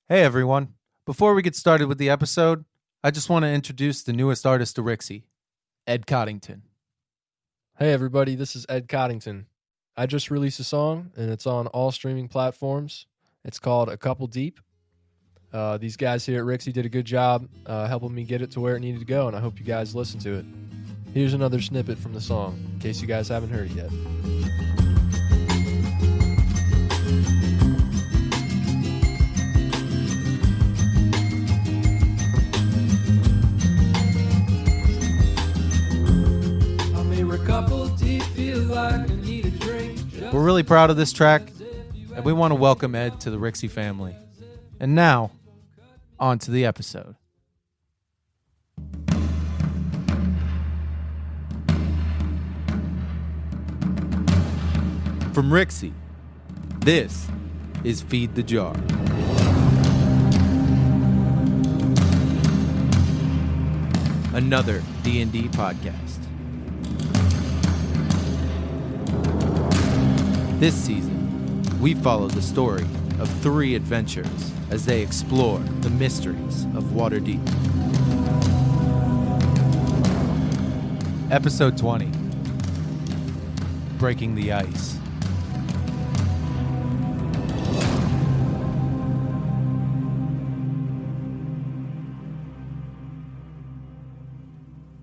Hey everyone. Before we get started with the episode, I just want to introduce the newest artist to Rixie, Ed Coddington. Hey everybody, this is Ed Coddington. I just released a song and it's on all streaming platforms. It's called A Couple Deep. These guys here at Rixie did a good job helping me get it to where it needed to go, and I hope you guys listen to it. Here's another snippet from the song, in case you guys haven't heard it yet. We're really proud of this track, and we want to welcome Ed to the Rixie family. And now, on to the episode. From Rixie, this is Feed the Jar. Another D&D podcast. This season, we follow the story of three adventurers as they explore the mysteries of Waterdeep. Episode 20, Breaking the Ice.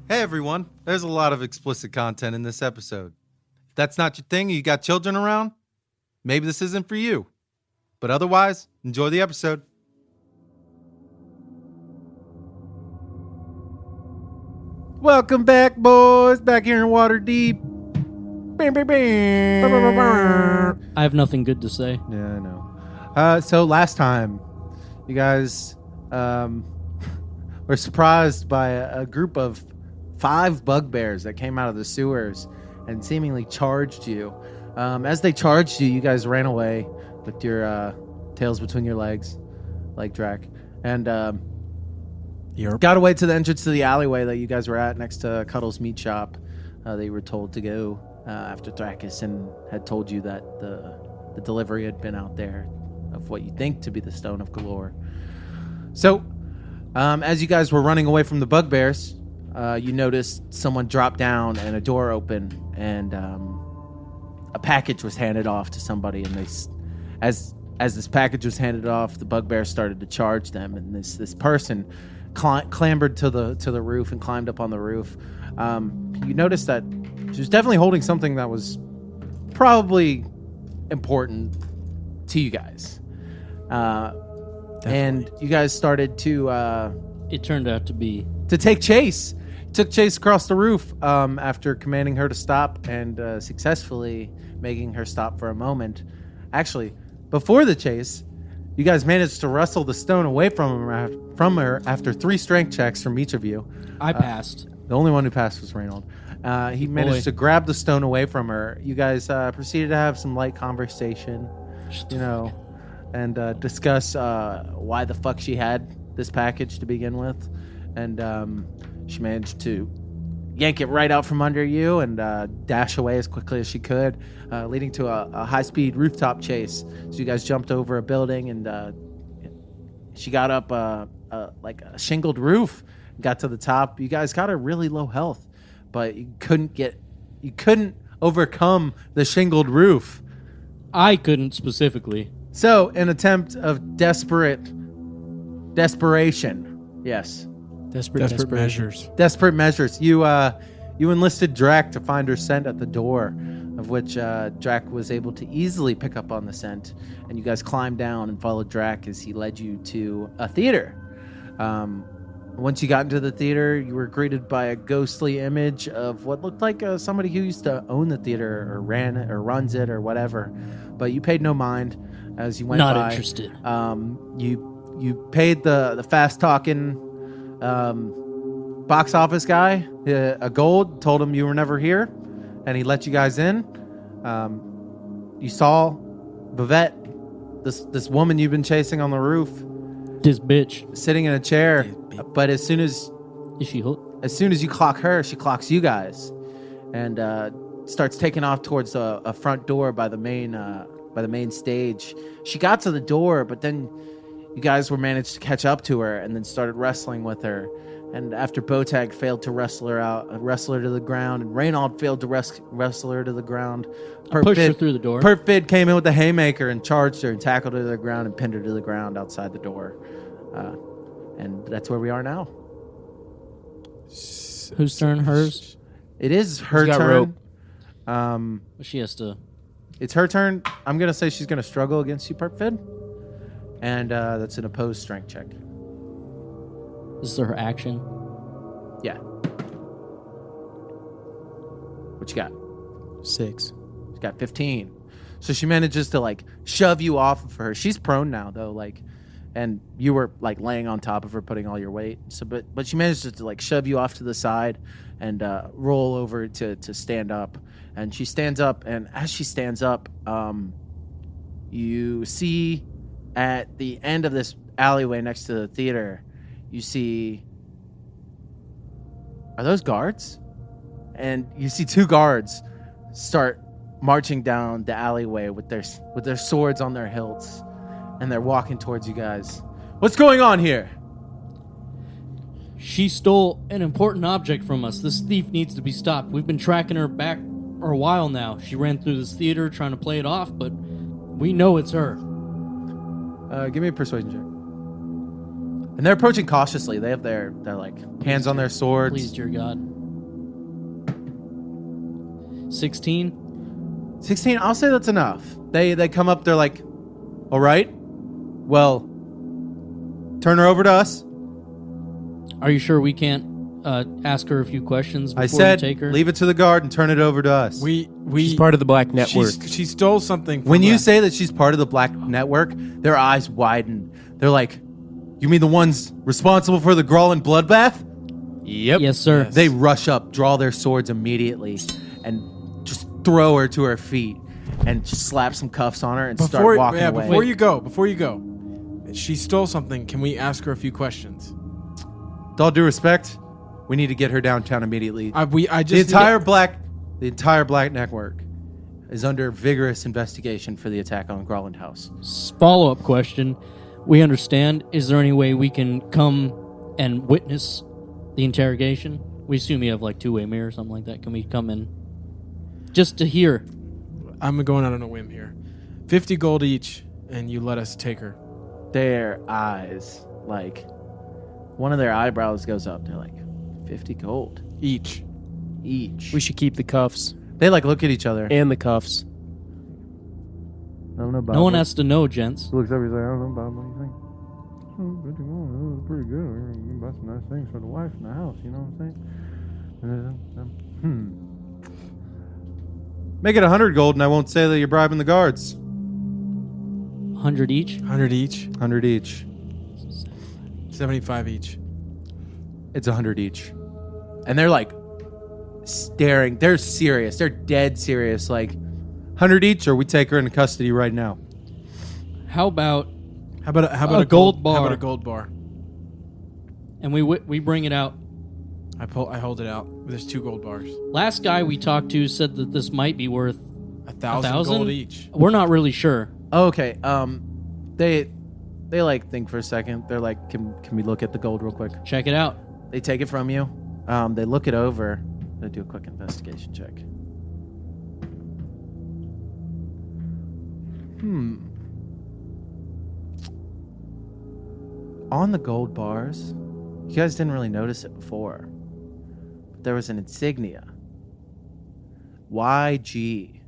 Hey everyone, there's a lot of explicit content in this episode. If that's not your thing, you got children around, maybe this isn't for you. But otherwise, enjoy the episode. Welcome back, boys. Back here in Waterdeep. Bam, bam, bam. I have nothing good to say. Yeah, I know. So last time, you guys were surprised by a group of 5 bugbears that came out of the sewers and seemingly charged you. As they charged you, you guys ran away with your tails between your legs, like Drac, and got away to the entrance to the alleyway that you guys were at next to Cuddle's meat shop. They were told to go after Thrakus and had told you that the delivery had been out there of what you think to be the Stone of Galore. So, as you guys were running away from the bugbears, you noticed someone drop down and a door opened, and a package was handed off to somebody. And as this package was handed off, the bugbear started to charge them, and this person clambered to the roof and climbed up on the roof. You noticed that she was definitely holding something that was probably important to you guys, and you guys started to. It turned out to be Take chase. Took chase across the roof after commanding her to stop and successfully making her stop for a moment. Actually, before the chase, you guys managed to wrestle the stone away from her after 3 strength checks from each of you. I passed. The only one who passed was Reynold. He managed to grab the stone away from her. You guys proceeded to have some light conversation, and discuss why the fuck she had this package to begin with. And she managed to yank it right out from under you and dash away as quickly as she could, leading to a high-speed rooftop chase. So you guys jumped over a building, and she got up like a shingled roof, got to the top. You guys got her really low health, but you couldn't overcome the shingled roof. I couldn't specifically. So, an attempt of desperation. Yes. Desperate measures. Desperate measures. You enlisted Drac to find her scent at the door, of which Drac was able to easily pick up on the scent. And you guys climbed down and followed Drac as he led you to a theater. Once you got into the theater, you were greeted by a ghostly image of what looked like somebody who used to own the theater or ran it or runs it or whatever. But you paid no mind as you went by. Not interested. You paid the fast talking box office guy a gold, told him you were never here, and he let you guys in. You saw Vivette, this woman you've been chasing on the roof, This bitch. sitting in a chair. But as soon as Is she hooked? you clock her, she clocks you guys, and starts taking off towards a front door by the main stage. She got to the door, but then you guys were managed to catch up to her and then started wrestling with her. And after Botag failed to wrestle her to the ground, and Reynold failed to wrestle her to the ground, Pushed her through the door. Perfid came in with the haymaker and charged her and tackled her to the ground and pinned her to the ground outside the door. And that's where we are now. Whose turn? Hers? It is her got turn. rope? She has to... It's her turn. I'm going to say she's going to struggle against you, Perfid. And that's an opposed strength check. This is her action. Yeah. What you got? 6. She's got 15. So she manages to like shove you off of her. She's prone now though, like, and you were like laying on top of her, putting all your weight. So, but she managed to like shove you off to the side and roll over to stand up. And she stands up, and as she stands up, you see at the end of this alleyway next to the theater, you see, are those guards? And you see 2 guards start marching down the alleyway with their swords on their hilts, and they're walking towards you guys. What's going on here? She stole an important object from us. This thief needs to be stopped. We've been tracking her back for a while now. She ran through this theater trying to play it off, but we know it's her. Give me a persuasion check. And they're approaching cautiously. They have their like hands on their swords. Please, dear God. 16. 16. I'll say that's enough. They come up. They're like, all right, well, turn her over to us. Are you sure we can't ask her a few questions before I said, we take her? leave it to the guard and turn it over to us. She's part of the Black Network. She stole something from When you us. say that she's part of the Black Network, their eyes widen. They're like, you mean the ones responsible for the Grolin bloodbath? Yep. Yes, sir. Yes. They rush up, draw their swords immediately, and just throw her to her feet and just slap some cuffs on her and start walking away. Before you go, she stole something. Can we ask her a few questions? With all due respect, we need to get her downtown immediately. The The entire Black Network is under vigorous investigation for the attack on Grolland House. Follow-up question. We understand. Is there any way we can come and witness the interrogation? We assume you have like two-way mirror or something like that. Can we come in just to hear? I'm going out on a whim here. 50 gold each, and you let us take her. Their eyes, like, one of their eyebrows goes up. They're like, 50 gold Each. each. We should keep the cuffs They like look at each other. and the cuffs. I don't know about No one has to know, gents. He looks over. He's like, I don't know, Bob. What do you think? Pretty good. We're gonna buy some nice things for the wife and the house. You know what I'm saying? Make it 100 gold, and I won't say that you're bribing the guards. 100 each? 100 each. 100 each. 75 each. It's 100 each, and they're like staring. They're serious. They're dead serious. Like 100 each, or we take her into custody right now. How about How about A gold bar. How about a gold bar? and we bring it out? I hold it out. There's 2 gold bars. Last guy we talked to said that this might be worth 1,000 gold each. We're not really sure. Okay. They like think for a second. They're like, can we look at the gold real quick? Check it out. They take it from you. They look it over. They do a quick investigation check. On the gold bars, you guys didn't really notice it before, but there was an insignia. YG.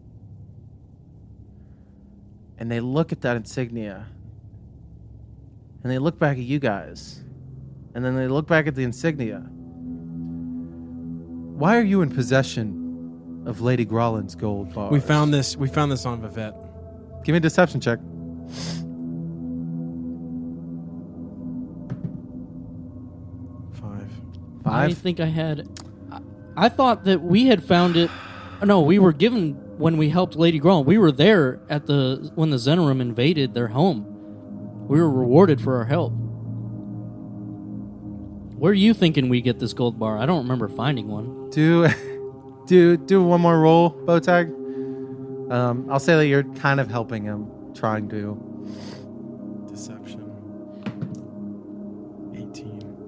And they look at that insignia, and they look back at you guys, and then they look back at the insignia. Why are you in possession of Lady Grollin's gold bars? We found this on Vivette. Give me a deception check. 5. I think I had. I thought that we had found it. No, we were given when we helped Lady Grown. We were there at when the Zenerum invaded their home. We were rewarded for our help. Where are you thinking we get this gold bar? I don't remember finding one. Do one more roll, Botag. I'll say that you're kind of helping him, trying to. Deception.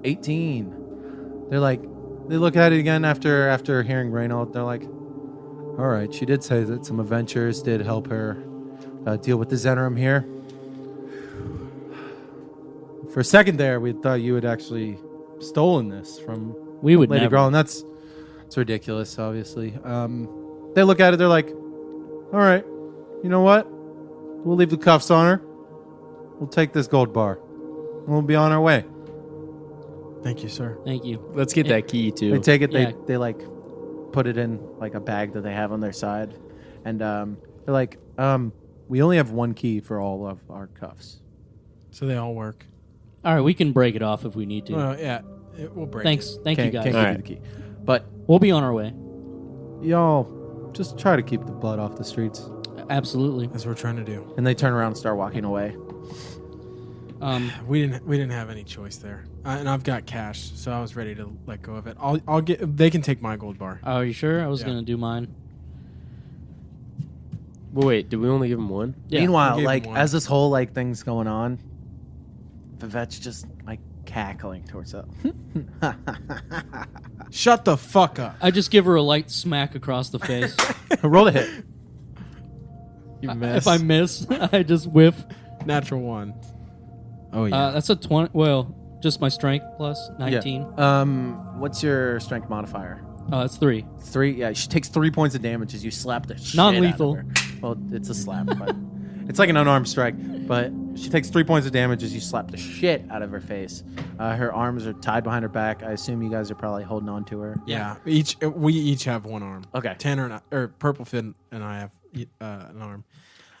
18. They're like, they look at it again after hearing Reynold. They're like, all right, she did say that some adventures did help her deal with the Zenorum here. For a second there, we thought you had actually stolen this from We would Lady never. Grawl, and that's ridiculous, obviously. They look at it, they're like, all right, you know what? We'll leave the cuffs on her. We'll take this gold bar. And we'll be on our way. Thank you, sir. Thank you. Let's get that key too. They take it, Yeah. they like put it in like a bag that they have on their side. And they're like, we only have one key for all of our cuffs. So they all work. All right, we can break it off if we need to. Well, yeah, we'll break. Thanks. Thank you, guys. Can't All give you the key. But We'll be on our way. y'all just try to keep the blood off the streets. Absolutely. That's what we're trying to do. And they turn around and start walking away. We didn't have any choice there, and I've got cash, so I was ready to let go of it. I'll get. They can take my gold bar. Are you sure? I was Yeah. going to do mine. Well, wait, did we only give him one? Yeah. Meanwhile, I gave like him one. as this whole like thing's going on, Vivette's just like cackling to herself. Shut the fuck up. I just give her a light smack across the face. Roll a hit. You mess. If I miss, I just whiff. Natural one. Oh yeah. That's a 20. Well, just my strength plus 19. Yeah. What's your strength modifier? That's 3. 3. Yeah, she takes 3 points of damage as you slap the shit Non-lethal. out of her. Well, it's a slap, but it's like an unarmed strike. But she takes 3 points of damage as you slap the shit out of her face. Her arms are tied behind her back. I assume you guys are probably holding on to her. yeah. We each have one arm. Okay. Tanner or Purplefin and I have an arm.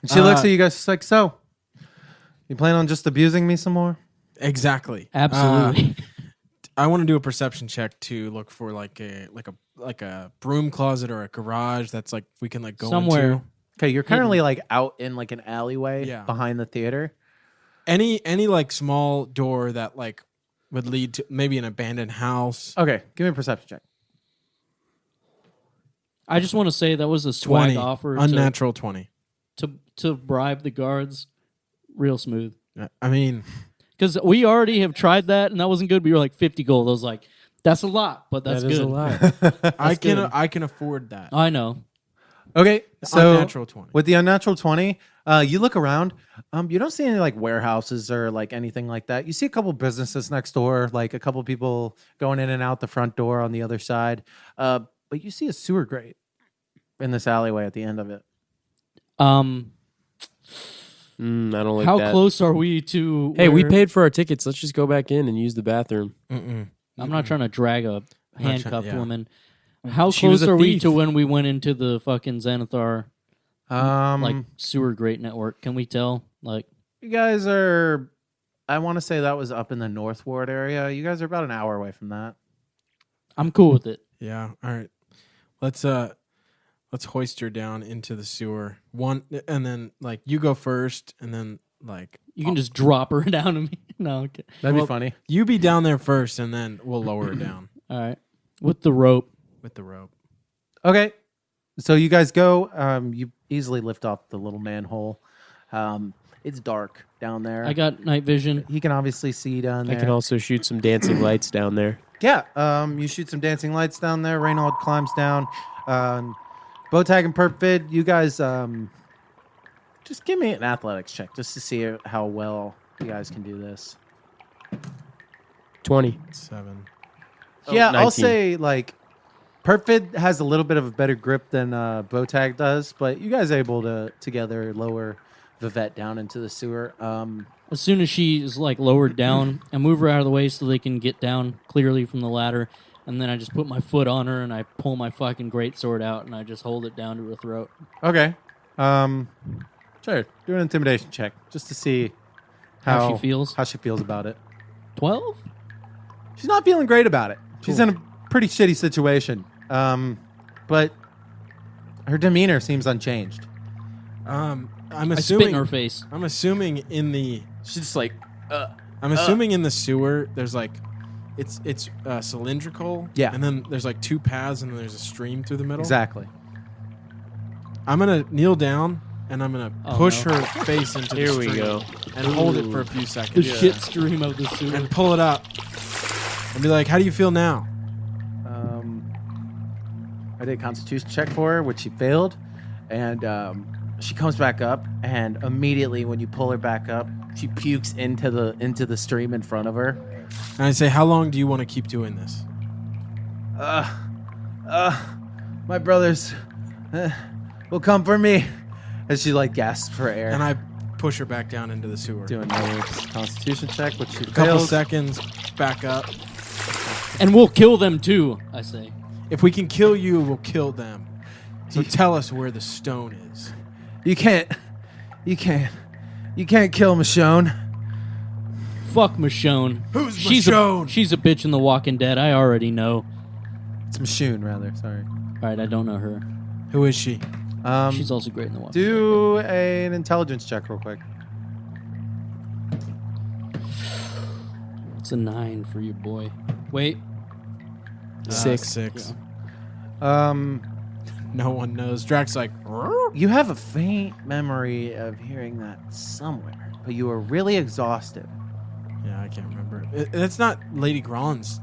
And she looks at you guys. She's like, "So, you plan on just abusing me some more?" Exactly. Absolutely. I want to do a perception check to look for like a broom closet or a garage that's like we can like go Somewhere. into. Okay, you're currently like out in like an alleyway Yeah. behind the theater. Any like small door that like would lead to maybe an abandoned house. Okay, give me a perception check. I just want to say that was a swag 20. offer Unnatural 20. to bribe the guards. Real smooth. I mean, Because we already have tried that, and that wasn't good. We were like 50 gold. I was like, that's a lot, but that's That good. is a lot. I good. can afford that. I know. Okay, so Unnatural 20. with the unnatural 20, you look around. You don't see any like warehouses or like anything like that. You see a couple businesses next door, like a couple people going in and out the front door on the other side. But you see a sewer grate in this alleyway at the end of it. I don't like How that. close are we to? Hey, we where- paid for our tickets. Let's just go back in and use the bathroom. Mm-mm. I'm not trying to drag a not trying- handcuffed yeah. woman. How She was close a are we thief. to when we went into the fucking Xanathar like Like sewer grate network? Can we tell? Like, you guys are, I want to say that was up in the North Ward area. You guys are about an hour away from that. I'm cool with it. Yeah. All right. Let's hoist her down into the sewer. One, and then like you go first, and then like You can just drop her down to me. No, okay. That'd Well- be funny. you be down there first, and then we'll lower her down All right. With the rope. with the rope. Okay. So you guys go. You easily lift off the little manhole. It's dark down there. I got night vision. He can obviously see down there. I can also shoot some dancing lights down there. Yeah. You shoot some dancing lights down there. Reynold climbs down. Bowtag and Perpvid, you guys just give me an athletics check just to see how well you guys can do this. 20. 7. Yeah, I'll 19. say like Perpvid has a little bit of a better grip than Bowtag does, but you guys are able to together lower Vivette down into the sewer. As soon as she is like lowered down, I move her out of the way so they can get down clearly from the ladder. And then I just put my foot on her and I pull my fucking greatsword out and I just hold it down to her throat. Okay. Sure. Do an intimidation check just to see How she feels? How she feels about it. 12? She's not feeling great about it. She's in a pretty shitty situation. But her demeanor seems unchanged. I'm I spit assuming in her face. I'm assuming in the She's just like, I'm assuming in the sewer there's like it's cylindrical. Yeah. And then there's like 2 paths and then there's a stream through the middle. exactly. I'm gonna kneel down and I'm gonna Oh, push no. her face into Here the we stream go. and hold it for a few The seconds shit stream of the sewer. and pull it up. and be like, "How do you feel now?" I did a constitution check for her, which she failed, and she comes back up, and immediately when you pull her back up, she pukes into the stream in front of her. And I say, "How long do you want to keep doing this?" My brothers will come for me, as she like gasps for air. And I push her back down into the sewer. do another constitution check, which she A couple fails. seconds, back up. And we'll kill them too, I say. If we can kill you, we'll kill them. So tell us where the stone is. You can't kill Michonne. Fuck Michonne. Who's She's Michonne? She's a bitch in The Walking Dead. I already know. It's Michonne, rather. Sorry. All right, I don't know her. Who is she? She's also great in The Walking Dead. Do an intelligence check real quick. It's a 9 for you, boy. Wait. 6. Yeah. No one knows. Drax's like, You have a faint memory of hearing that somewhere, but you were really exhausted. yeah, I can't remember. That's not Lady Gron's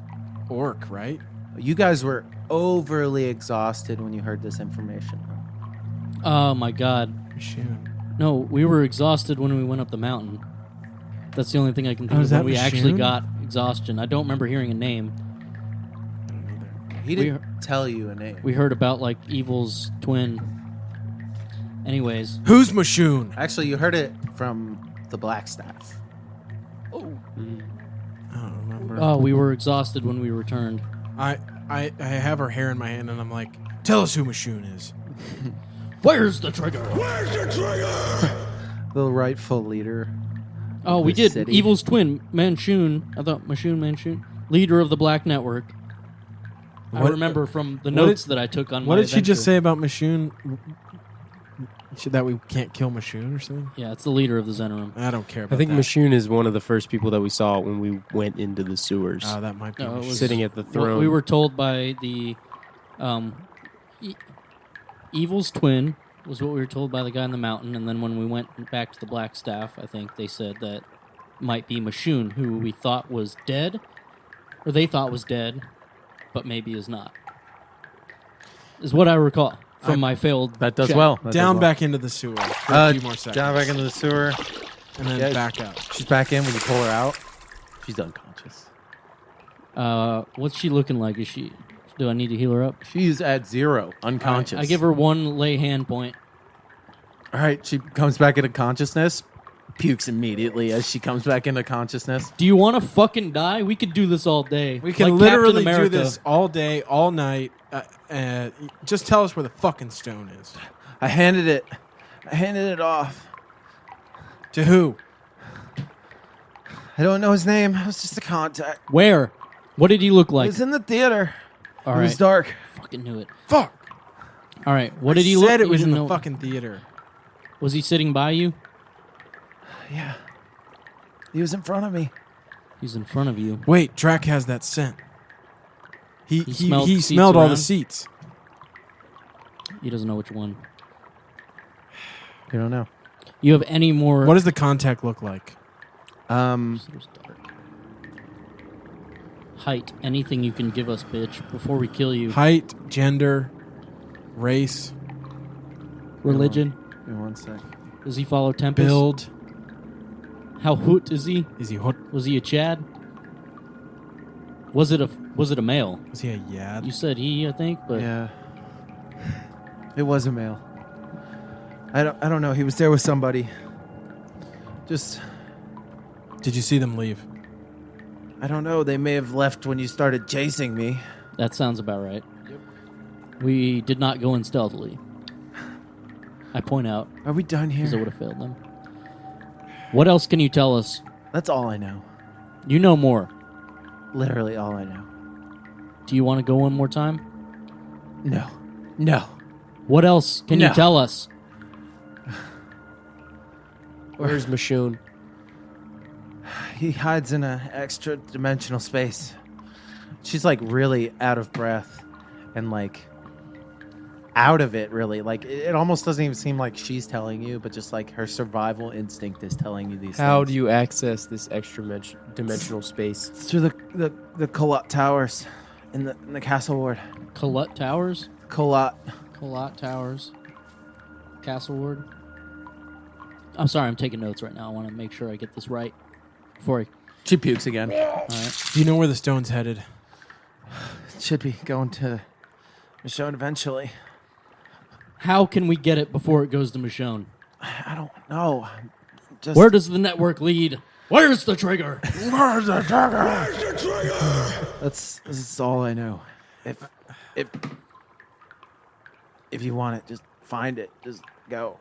orc, right? You guys were overly exhausted when you heard this information. Oh my god. Michonne. No, we were exhausted when we went up the mountain. That's the only thing I can think Oh, of is that when we actually Michonne? got exhaustion. I don't remember hearing a name. I don't either. He didn't tell you a name. We heard about like Evil's twin. Anyways. Who's Michonne? Actually, you heard it from the Black Staff. I don't remember. Oh, we were exhausted when we returned. I have her hair in my hand, and I'm like, tell us who Michonne is. Where's the trigger? The rightful leader. Oh, we the did. city. Evil's twin, Manchun. I thought Manchun. Leader of the Black Network. I What- remember from the what notes did- that I took on What my did she just adventure. say about Michonne? That we can't kill Michonne or something? Yeah, it's the leader of the Zenorum. I don't care about I think that. Michonne is one of the first people that we saw when we went into the sewers. Oh, that might be No, it Michonne. was- Sitting at the Well, throne. we were told by the Evil's twin was what we were told by the guy in the mountain, and then when we went back to the Black Staff, I think they said that might be Michonne, who we thought was dead, or they thought was dead, but maybe is not. Is what I recall from my failed. That does check. well. That Down does well. back into the sewer for a few more seconds. Down back into the sewer. and then Yeah. back up. She's back in when you pull her out. She's unconscious. What's she looking like? Is she? Do I need to heal her up? She's at 0, unconscious. I give her one lay hand point. All right, she comes back into consciousness. Pukes immediately as she comes back into consciousness. Do you want to fucking die? We could do this all day. We can Like literally Captain do America. this all day, all night. Just tell us where the fucking stone is. I handed it off. To who? I don't know his name. It was just a contact. Where? What did he look It like? was in the theater. All It right. was dark. Fucking knew it. Fuck. All right. What I did he look? said it was you in the know- fucking theater. Was he sitting by you? Yeah. He was in front of me. He's in front of you. Wait, Drac has that scent. He smelled he seats smelled all the around? seats. He doesn't know which one. You don't know. You have any more? What does the contact look like? It was dark. Height. Anything you can give us, bitch, before we kill you. Height, gender, race, Religion. Give me 1 sec. Does he follow Tempest? build. How hoot is he? Is he hot? Was he a Chad? Was it a male? Is he a yad? You said he, I think, but Yeah. It was a male. I don't know. He was there with somebody. Just Did you see them leave? I don't know. They may have left when you started chasing me. that sounds about right. We did not go in stealthily. I point out Are we done because it here? would have failed them. What else can you tell us? That's all I know. You know more. Literally all I know. Do you want to go one more time? No. No. What else can No. you tell us? Where's Michonne? He hides in an extra dimensional space. She's like really out of breath and like out of it, really. Like, it almost doesn't even seem like she's telling you, but just like her survival instinct is telling you these How things. do you access this extra dimensional space? It's through the Colot Towers in the Castle Ward. Colot Towers? Colot. Colot Towers. Castle Ward. I'm sorry, I'm taking notes right now. I want to make sure I get this right before I... She pukes again. All right. Do you know where the stone's headed? Should be going to Michonne eventually. How can we get it before it goes to Michonne? I don't know. Just Where does the network lead? Where's the trigger? That's all I know. If you want it, just find it. Just go.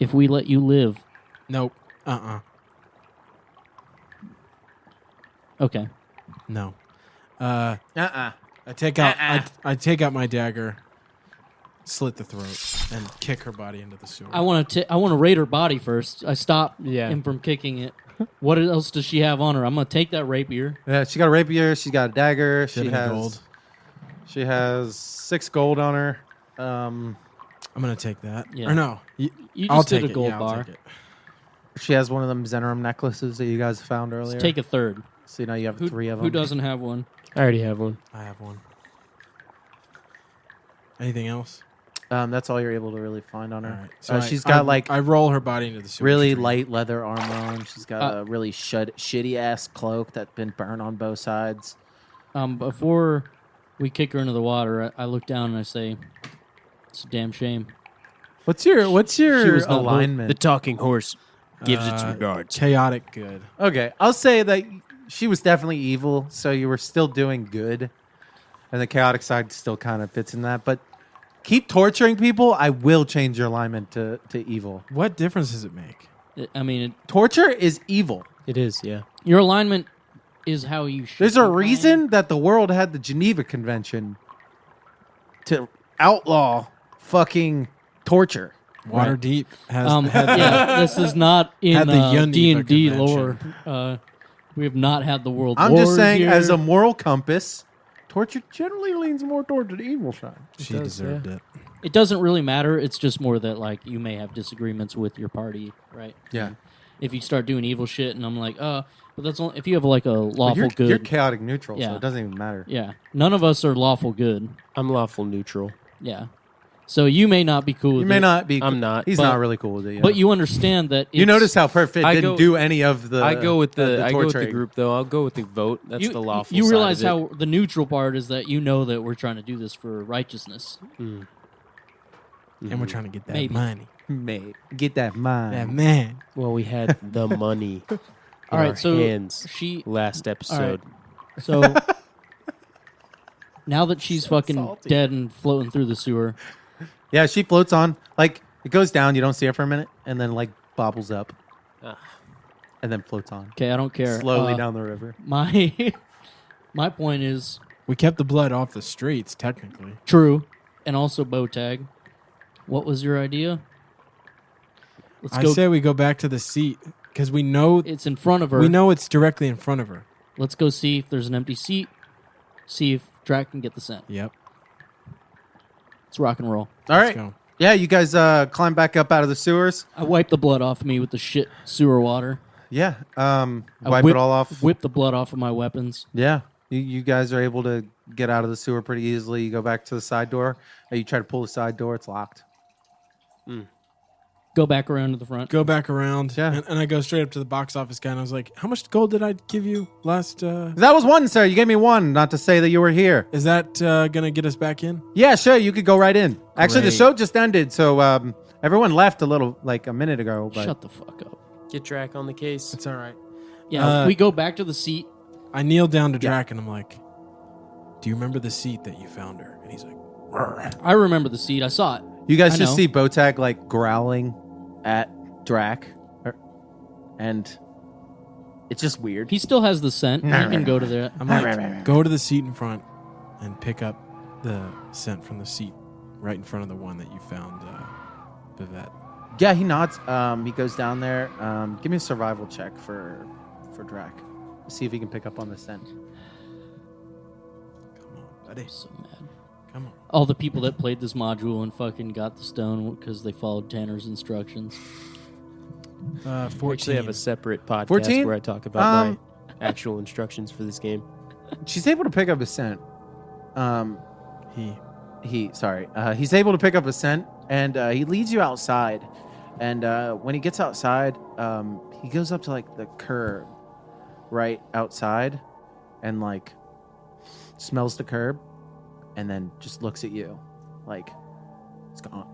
If we let you live. Nope. Okay. No. Uh-uh. I take out I take out my dagger, slit the throat, and kick her body into the sewer. I want to raid her body first. I stop Yeah. him from kicking it. What else does she have on her? I'm going to take that rapier. Yeah, she got a rapier. She's got a dagger. She She has 6 gold on her. I'm gonna take that. Yeah. Or no, You just I'll did take a gold it. Yeah, I'll bar. take it. She has one of them Zenorum necklaces that you guys found earlier. Let's take a third. So now you have 3 of them. Who doesn't have one? I already have one. I have one. Anything else? That's all you're able to really find on her. All right. She's got I roll her body into the sewer. really stream. light leather armor on. She's got a really shitty ass cloak that's been burned on both sides. Before we kick her into the water, I look down and I say, "It's a damn shame." What's your She was not alignment? The talking horse gives its regards. Chaotic good. Okay, I'll say that she was definitely evil, so you were still doing good, and the chaotic side still kind of fits in that. But keep torturing people, I will change your alignment to evil. What difference does it make? I mean, Torture is evil. It is, yeah. your alignment is how you should. There's a be playing. reason that the world had the Geneva Convention to outlaw fucking torture. Waterdeep has Yeah, this is not in Had the Yundiva D&D convention. lore. We have not had the world I'm war just saying, here. as a moral compass, torture generally leans more toward the evil side. She does, deserved yeah. it. It doesn't really matter. It's just more that, like, you may have disagreements with your party, right? Yeah. And if you start doing evil shit, and I'm like, but that's only if you have like a lawful You're, good. you're chaotic neutral, so Yeah. it doesn't even matter. Yeah, none of us are lawful good. I'm lawful neutral. Yeah, so you may not be cool. You with may it, not be. I'm not, He's but- not really cool with it. but you understand that. You it's- notice how Perfect I didn't go- do any of the. I go with the torturing. group though. I'll go with the vote. That's the lawful. You side realize of it. how the neutral part is that you know that we're trying to do this for righteousness. And we're trying to get that Maybe. money. Mate, get that mind. That man. Well, we had the money. In All right, our so hands she. last episode. So now that she's fucking salty. dead and floating through the sewer, Yeah, she floats on. Like it goes down. You don't see her for a minute, and then like bobbles up, Ah. and then floats on okay, I don't care. slowly down the river. My my point is We kept the blood off the streets, technically. true, and also bow tag. What was your idea? Let's I go. say we go back to the seat because we know It's in front of her. we know it's directly in front of her. Let's go see if there's an empty seat. See if Drac can get the scent. Yep. Let's rock and roll. All Let's right. go. Yeah, you guys climb back up out of the sewers. I wipe the blood off me with the shit sewer water. Yeah. I Wipe whip- it all off. Whip the blood off of my weapons. Yeah. You guys are able to get out of the sewer pretty easily. You go back to the side door. You try to pull the side door. It's locked. Go back around to the front. Go back around. Yeah. And I go straight up to the box office guy and I was like, how much gold did I give you last? That was 1, sir. You gave me 1, not to say that you were here. Is that going to get us back in? Yeah, sure. You could go right in. Actually, the Great. show just ended, so everyone left a minute ago. But Shut the fuck up. Get Drac on the case. It's all right. Yeah, we go back to the seat. I kneel down to Drac and I'm like, do you remember the seat that you found her? And he's like, I remember the seat. I saw it. you guys I just know. see Botag like growling at Drac, and it's just weird. He still has the scent. He can go to there. I'm like, go to the seat in front and pick up the scent from the seat right in front of the one that you found, Vivette. Yeah, he nods. He goes down there. Give me a survival check for Drac. See if he can pick up on the scent. Come on, buddy. So mad. Come on. All the people that played this module and fucking got the stone because they followed Tanner's instructions. 14. We actually have a separate podcast 14? where I talk about my actual instructions for this game. She's able to pick up a scent. He. He's able to pick up a scent, and he leads you outside. And when he gets outside, he goes up to like the curb right outside, and like smells the curb, and then just looks at you, like it's gone.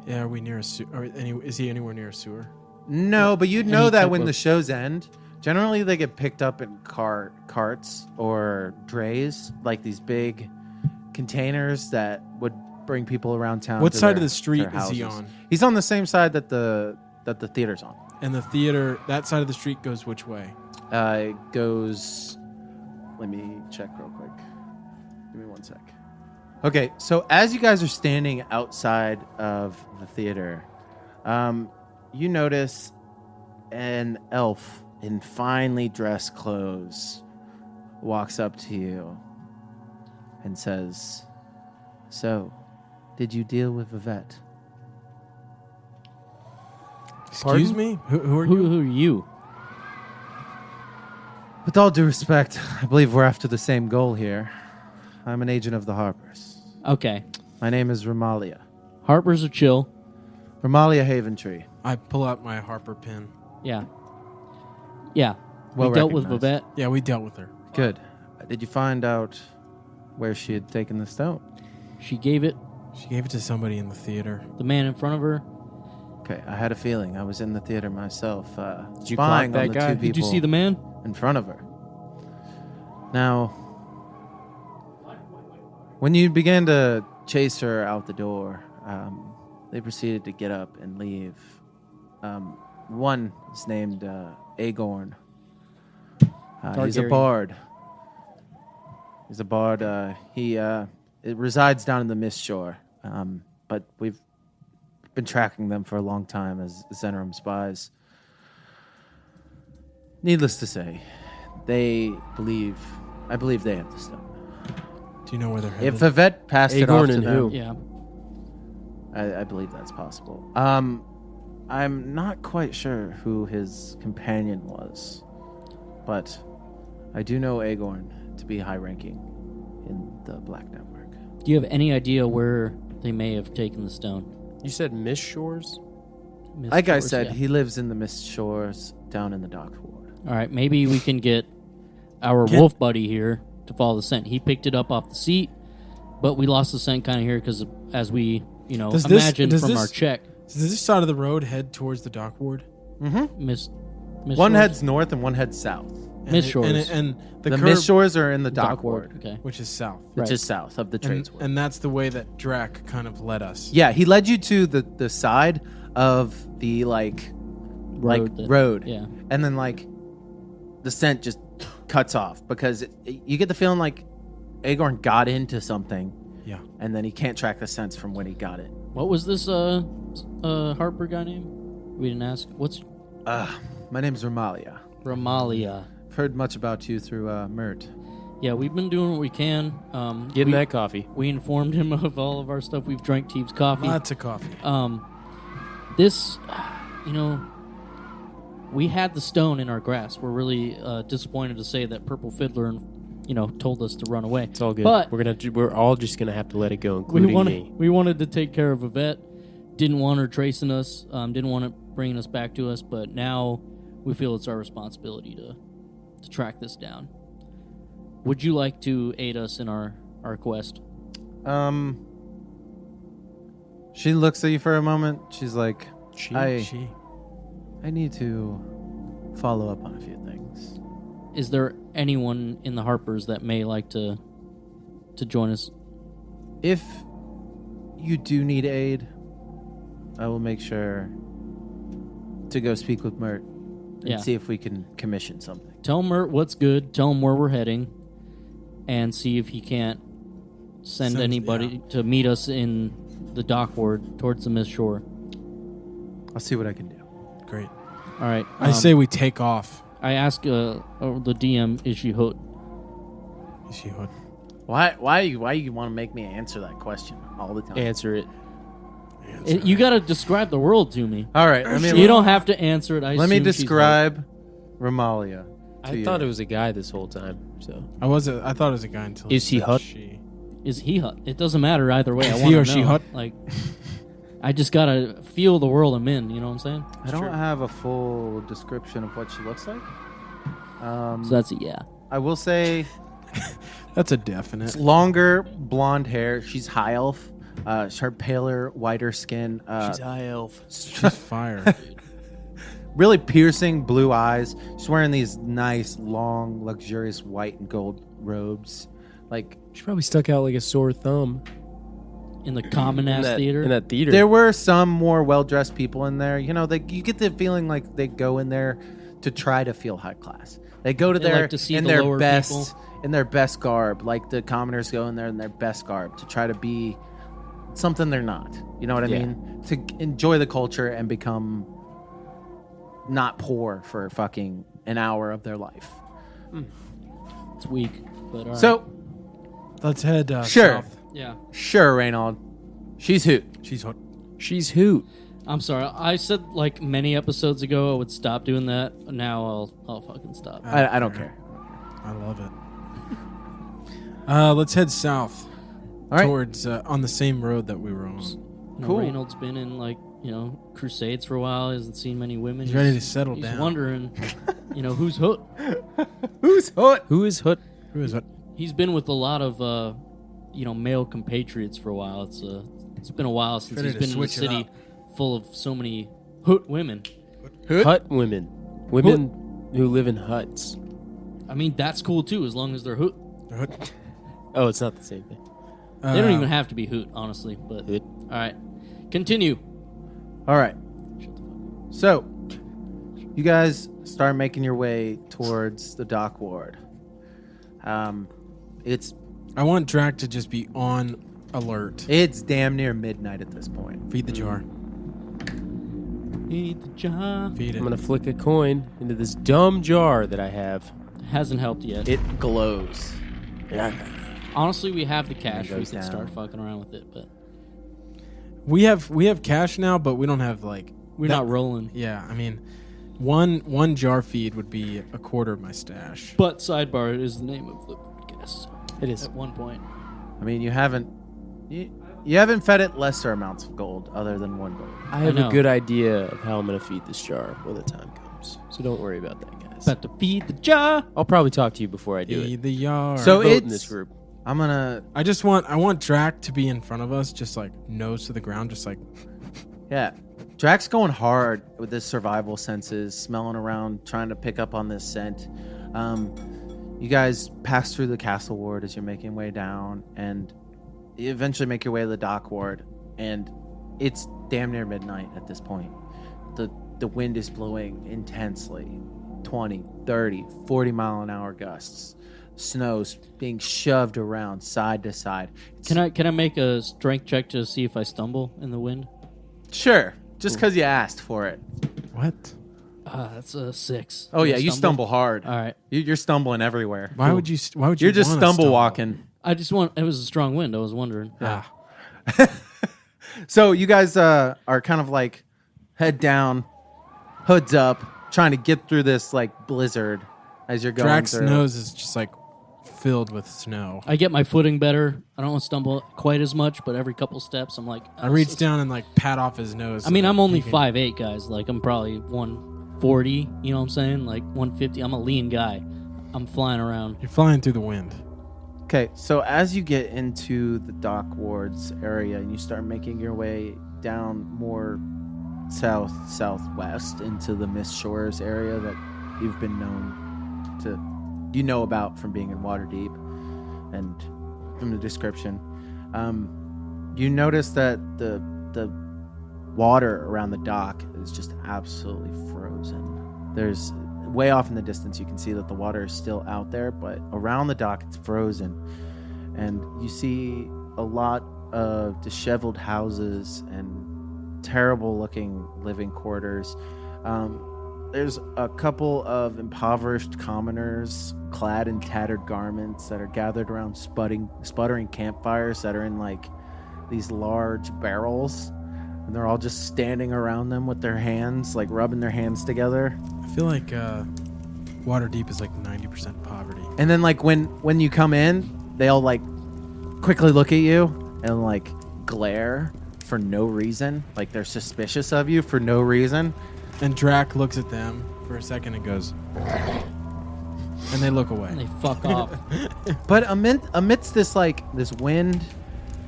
Yeah, are we near a sewer? Is he anywhere near a sewer? No, but you'd Any know that type when of- the shows end. Generally, they get picked up in carts or drays, like these big containers that would bring people around town. What to side their- of the street their is he houses. on? He's on the same side that the theater's on. And the theater, that side of the street goes which way? It goes. Let me check real quick. Give me 1 sec. Okay, so as you guys are standing outside of the theater, you notice an elf in finely dressed clothes walks up to you and says, "So, did you deal with Vivette?" Excuse me? Who are you? Who are you? With all due respect, I believe we're after the same goal here. I'm an agent of the Harpers. Okay. My name is Romalia. Harper's are chill. Romalia Haventree. I pull out my Harper pin. Yeah. Yeah. Well we dealt with recognized. Vivette. Yeah, we dealt with her. Good. Did you find out where she had taken the stone? She gave it. She gave it to somebody in the theater. The man in front of her. Okay, I had a feeling. I was in the theater myself, Did you spying clock on that the guy? two Did people Did you see the man? in front of her. Now, when you began to chase her out the door, they proceeded to get up and leave. One is named Agorn. He's a Targaryen. bard. He's a bard. He resides down in the Mist Shore, but we've been tracking them for a long time as Zenorum spies. Needless to say, I believe they have the stone. Do you know where they're headed? If Vivette passed it Agorn off to and them, who? Yeah. I believe that's possible. I'm not quite sure who his companion was, but I do know Agorn to be high-ranking in the Black Network. Do you have any idea where they may have taken the stone? You said Miss Shores? Miss Like I Shores, said, yeah. he lives in the Mist Shores down in the Dock Ward. All right, maybe we can get our wolf buddy here to follow the scent. He picked it up off the seat, but we lost the scent kind of here because as we, Does imagined this- from our check. Does this side of the road head towards the dock ward? Mm-hmm. Miss One Shores? heads north and one heads south. Miss And Shores. And the The curve, Mist Shores are in the Dock Dock Ward, Okay. which is south. which Right. is south of the Trades Ward. And that's the way that Drac kind of led us. Yeah, he led you to the side of the road. Yeah. And then the scent just cuts off because you get the feeling like Agorn got into something Yeah. and then he can't track the scents from when he got it. What was this Harper guy name? We didn't ask. What's My name's Romalia. Ramalia? I've heard much about you through Mert. Yeah, we've been doing what we can. Getting we, that coffee. we informed him of all of our stuff. We've drank Teeb's coffee. Lots of coffee. This, we had the stone in our grasp. We're really disappointed to say that Purple Fiddler, told us to run away. It's all good. But We're all just gonna have to let it go, we including me. wanted to take care of Vivette. Didn't want her tracing us. Didn't want it bringing us back to us. But now we feel it's our responsibility to track this down. Would you like to aid us in our quest? She looks at you for a moment. She's like, She. I need to follow up on a few things. Is there anyone in the Harpers that may like to join us? If you do need aid, I will make sure to go speak with Mert and Yeah. see if we can commission something. Tell Mert what's good. Tell him where we're heading, and see if he can't send anybody to meet us in the dock ward towards the Mist Shore. I'll see what I can do. Great. All right. I say we take off. I ask the DM, is she hood? Is she hood? Why you want to make me answer that question all the time? Answer it. You got to describe the world to me. All right, You don't have to answer it. let me describe Romalia. I thought it was a guy this whole time. So I thought it was a guy until Is he said hot? She. Is he hot? It doesn't matter either way. Is I he want or to she know. hot? Like, I just gotta feel the world I'm in. You know what I'm saying? I don't have a full description of what she looks like. So that's a yeah. I will say That's a it's definite. longer blonde hair. She's high elf. Her paler, whiter skin. she's high elf. She's fire. Really piercing blue eyes. She's wearing these nice, long, luxurious white and gold robes. Like, She probably stuck out like a sore thumb In the common ass theater. In that theater. there were some more well-dressed people in there. You know, you get the feeling like they go in there to try to feel high class. They go to They their like to see in the their lower best people. in their best garb. Like the commoners go in there in their best garb to try to be something they're not. You know what I Yeah. mean? To enjoy the culture and become not poor for fucking an hour of their life. It's weak, but all right. So Let's head Sure. south. yeah. sure, Reynold, she's hoot. She's hot. She's hoot. I'm sorry. I said like many episodes ago I would stop doing that. Now I'll fucking stop. I don't care. I love it. Let's head south. All right. Towards on the same road that we were on. You know, Cool. Reynolds been in like crusades for a while. He hasn't seen many women. He's ready to settle He's down. wondering, who's hooked. Who's hoot? Who is hoot? Who is it? He's been with a lot of male compatriots for a while. It's been a while since Ready he's to been in a switch it city full of so many hoot women. Hut women. Women who live in huts. I mean, that's cool too, as long as they're hoot. Oh, it's not the same thing. They don't even have to be hoot, honestly. But Hoot. all right, continue. All right. So, you guys start making your way towards the dock ward. It's I want Drac to just be on alert. damn near midnight at this point. Feed the jar. Eat the jar. Feed it. I'm gonna flick a coin into this dumb jar that I have. Hasn't helped yet. It glows. Honestly, we have the cash. We goes could down. start fucking around with it, but We have cash now, but we don't have like. we're not rolling. Yeah, I mean, one jar feed would be a quarter of my stash. But sidebar is the name of the podcast. It is. At one point, I mean, you haven't fed it lesser amounts of gold other than 1 gold. I have know. a good idea of how I'm gonna feed this jar when the time comes. So don't worry about that, guys. about to feed the jar. I'll probably talk to you before I do it. Feed the yard. So Vote in it's- this group. I'm gonna I want Drac to be in front of us, just like nose to the ground, just like yeah. Drax going hard with his survival senses, smelling around, trying to pick up on this scent. You guys pass through the castle ward as you're making your way down, and you eventually make your way to the dock ward, and it's damn near midnight at this point. The wind is blowing intensely, 20, 30, 40 mile an hour gusts. Snow's being shoved around side to side. Can I make a strength check to see if I stumble in the wind? Sure, just because you asked for it. what? That's a 6. Oh yeah, you stumble hard. All right. You're stumbling everywhere. Why would you? Why would you? You're just wanna stumble walking. I just want. It was a strong wind. I was wondering. Ah, So you guys are kind of like head down, hoods up, trying to get through this like blizzard as you're going Drac's through. nose is just like filled with snow. I get my footing better. I don't want to stumble quite as much, but every couple steps, I'm like. I reach down and like pat off his nose. I mean, so I'm that only he can- 5'8", guys. Like, I'm probably 140. You know what I'm saying? Like 150. I'm a lean guy. I'm flying around. You're flying through the wind. Okay, so as you get into the dock wards area and you start making your way down more southwest into the Mist Shores area that you've been known to, about from being in Waterdeep and from the description, you notice that the water around the dock is just absolutely frozen. There's way off in the distance you can see that the water is still out there, but around the dock it's frozen, and you see a lot of disheveled houses and terrible looking living quarters. there's a couple of impoverished commoners clad in tattered garments that are gathered around sputtering campfires that are in like these large barrels, and they're all just standing around them with their hands, like rubbing their hands together. I feel like Waterdeep is like 90% poverty. And then like when you come in, they'll like quickly look at you and like glare for no reason, like they're suspicious of you for no reason. And Drac looks at them for a second and goes, and they look away. And they fuck off. But amidst this this wind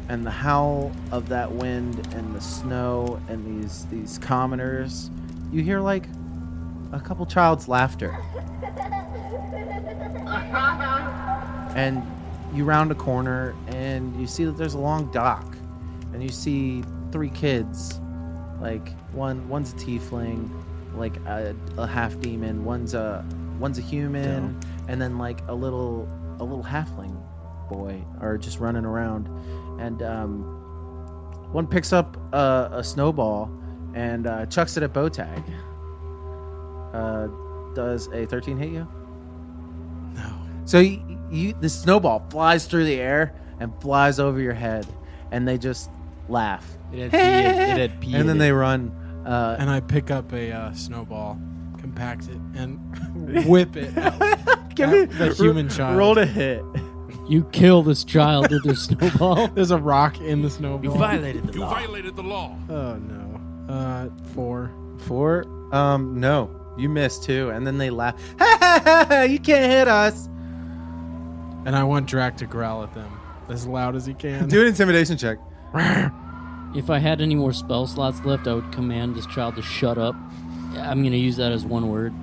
and the howl of that wind and the snow and these commoners, you hear like a couple child's laughter. And you round a corner and you see that there's a long dock, and you see 3 kids, like one's a tiefling, like a half demon, one's a human, and then like a little halfling boy are just running around, and one picks up a snowball and chucks it at Bowtag. Does a 13 hit you? No. So the snowball flies through the air and flies over your head, and they just laugh. It had pee And in then it. they run. And I pick up a snowball, compact it, and whip it out. Give at me the human child. Roll to hit. You kill this child with your snowball. There's a rock in the snowball. You violated the You law. violated the law. Oh no. 4. 4. No, you missed too. And then they laugh. You can't hit us. And I want Drac to growl at them as loud as he can. Do an intimidation check. If I had any more spell slots left, I would command this child to shut up. I'm going to use that as one word.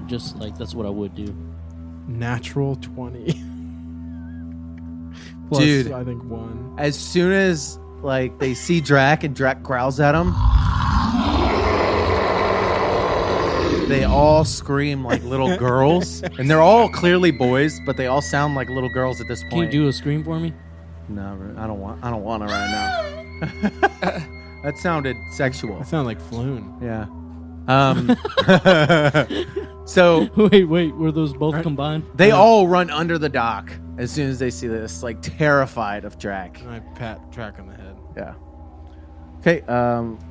Just like, that's what I would do. Natural 20. Plus, Dude. I think 1. As soon as like they see Drac and Drac growls at them, they all scream like little girls, and they're all clearly boys, but they all sound like little girls at this point. Can you do a scream for me? No, I don't want to right now. That sounded sexual. That sounds like Floon. Yeah. So Wait, were those both Right. combined? they all run under the dock as soon as they see this, like terrified of Drac. And I pat Drac on the head. Yeah. Okay.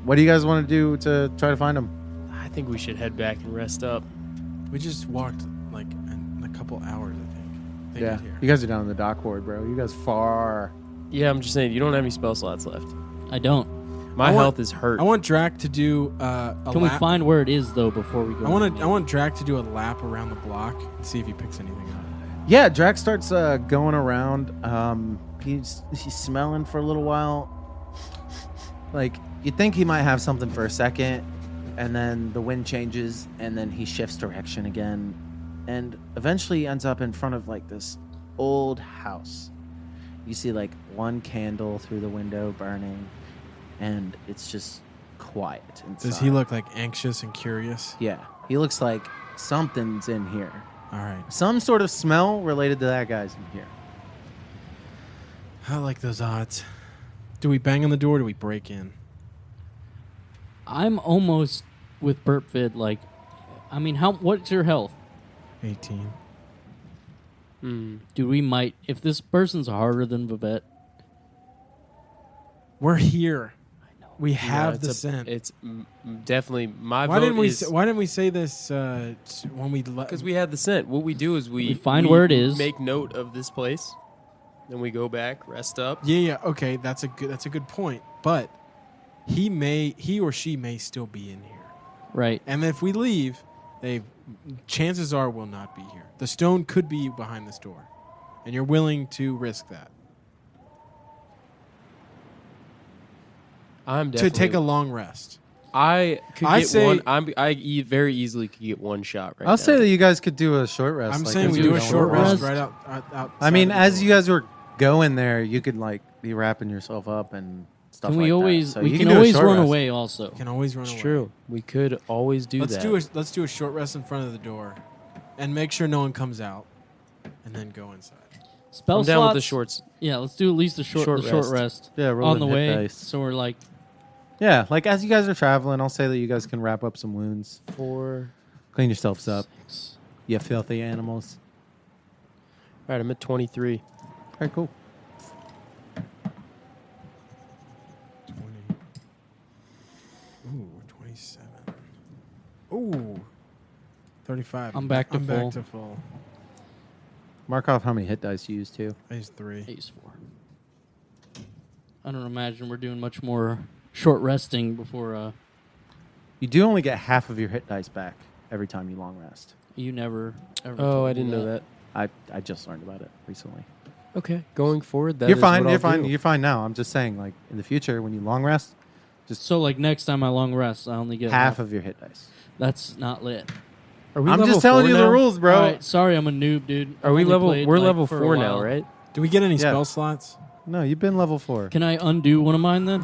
What do you guys want to do to try to find him? I think we should head back and rest up. We just walked like in a couple hours, I think. They Yeah. get here. You guys are down in the dock ward, bro. You guys far. Yeah, I'm just saying, you don't have any spell slots left. I don't. My I want- health is hurt. I want Drac to do a Can we lap. find where it is, though, before we go? I want Drac to do a lap around the block and see if he picks anything up. Yeah, Drac starts going around. He's smelling for a little while. Like, you'd think he might have something for a second, and then the wind changes, and then he shifts direction again, and eventually ends up in front of like this old house. You see like one candle through the window burning, and it's just quiet inside. Does he look like anxious and curious? Yeah, he looks like something's in here. All right. Some sort of smell related to that guy's in here. I like those odds. Do we bang on the door or do we break in? I'm almost with Burpvid. Like, I mean, what's your health? 18. Dude, we might. If this person's harder than Vivette, We're here. We Yeah, have it's the scent. It's definitely my Why vote didn't we? is Why didn't we say this when we? because we had the scent. What we do is we find where it is. make note of this place, then we go back, rest up. Yeah. Okay. That's a good point. But he or she may still be in here. right? And if we leave, chances are we'll not be here. The stone could be behind this door, and you're willing to risk that I'm to definitely take a long rest. I could I get say- one. Very easily could get one shot right now. I'll say that you guys could do a short rest. I'm like, saying as we you do a go short around. rest right out. I mean, outside of the as you door. guys were going there, you could like be wrapping yourself up and stuff Can like we that. always? So we you can do a always short run rest. away. Also, You can always run It's away. true. We could always do Let's that. let's do a short rest in front of the door, and make sure no one comes out, and then go inside. spell I'm down with the slots- shorts. Yeah, let's do at least a short Short rest Yeah, roll on the hit way. dice. So we're like, Yeah, like as you guys are traveling, I'll say that you guys can wrap up some wounds. 4. Clean yourselves up, you filthy animals. All right, I'm at 23. All right, cool. 20. Ooh, 27. Ooh, 35. I'm back to full. Back to full. Mark off how many hit dice you used too. I used 3. Ace 4. I don't imagine we're doing much more short resting before You do only get half of your hit dice back every time you long rest. you never ever. Oh, told I me didn't know that. I just learned about it recently. Okay, going forward, that You're is fine. what You're I'll fine. do. You're fine now. I'm just saying, like in the future, when you long rest, So like next time I long rest, I only get half of your hit dice. That's not lit. Are we I'm level just telling 4 you now? the rules, bro. All right, sorry, I'm a noob, dude. Are we I've only level? played, We're like, level for a 4 now, while. right? Do we get any Yeah. spell slots? No, you've been level 4. Can I undo one of mine then?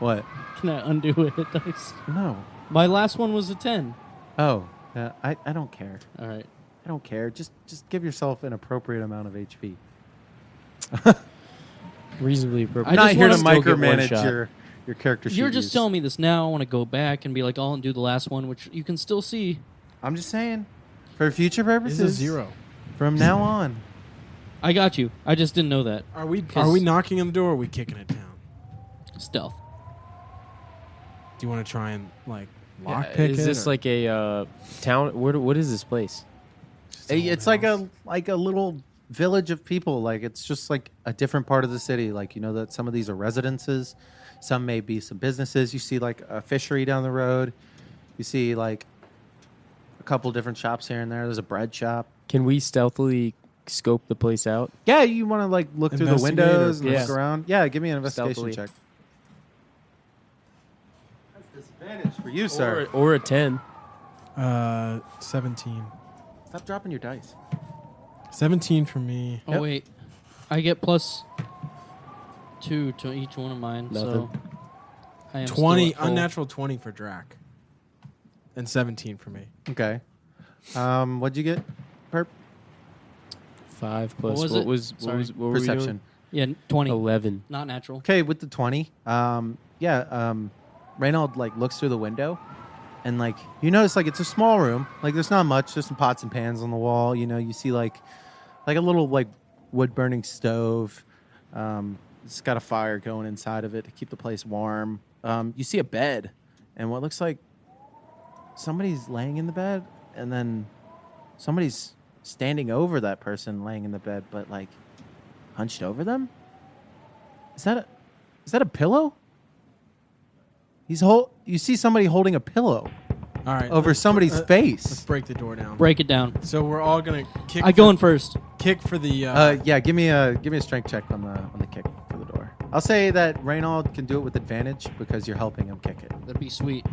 What? Can I undo a hit dice? No. My last one was a 10. Oh, I don't care. All right. I don't care. Just give yourself an appropriate amount of HP. Reasonably appropriate. I'm I not just here to wanna still get one micromanage shot. your character sheet. You're just use. telling me this now. I want to go back and be like, I'll undo the last one, which you can still see. I'm just saying, for future It's purposes, a 0. from now on. I got you. I just didn't know that. Are we 'Cause- knocking on the door or are we kicking it down? Stealth. Do you want to try and like lock Yeah, pick it? is this or- like a town? What is this place? Just an old It's like house? a little village of people. Like it's just like a different part of the city. Like you know that some of these are residences, some may be some businesses. You see like a fishery down the road. You see like a couple different shops here and there. There's a bread shop. Can we stealthily scope the place out? Yeah, you want to like look through the Investigate or- windows and Yeah. look around. Yeah, give me an investigation Stealthily. check. That's disadvantage for you, sir. Or a 10. 17. Stop dropping your dice. 17 for me. Oh, Yep. wait. I get plus 2 to each one of mine. So Nothing. I am 20 still at full. unnatural 20 for Drac. And 17 for me. Okay. What'd you get? Perp? 5 plus was what it? was Sorry. what were we Perception. Yeah, 20. doing? 11. Not natural. Okay, with the 20, Reynold like looks through the window, and like you notice like it's a small room. Like there's not much. There's some pots and pans on the wall. You know, you see like a little like wood burning stove. It's got a fire going inside of it to keep the place warm. You see a bed, and what looks like somebody's laying in the bed, and then somebody's standing over that person laying in the bed, but like hunched over them. Is that a pillow? You see somebody holding a pillow All right. over let's- somebody's Let's face. break the door down. Break it down. So we're all going to kick I go in first. kick for the Yeah, give me a strength check on the kick for the door. I'll say that Reynold can do it with advantage because you're helping him kick it. That'd be sweet.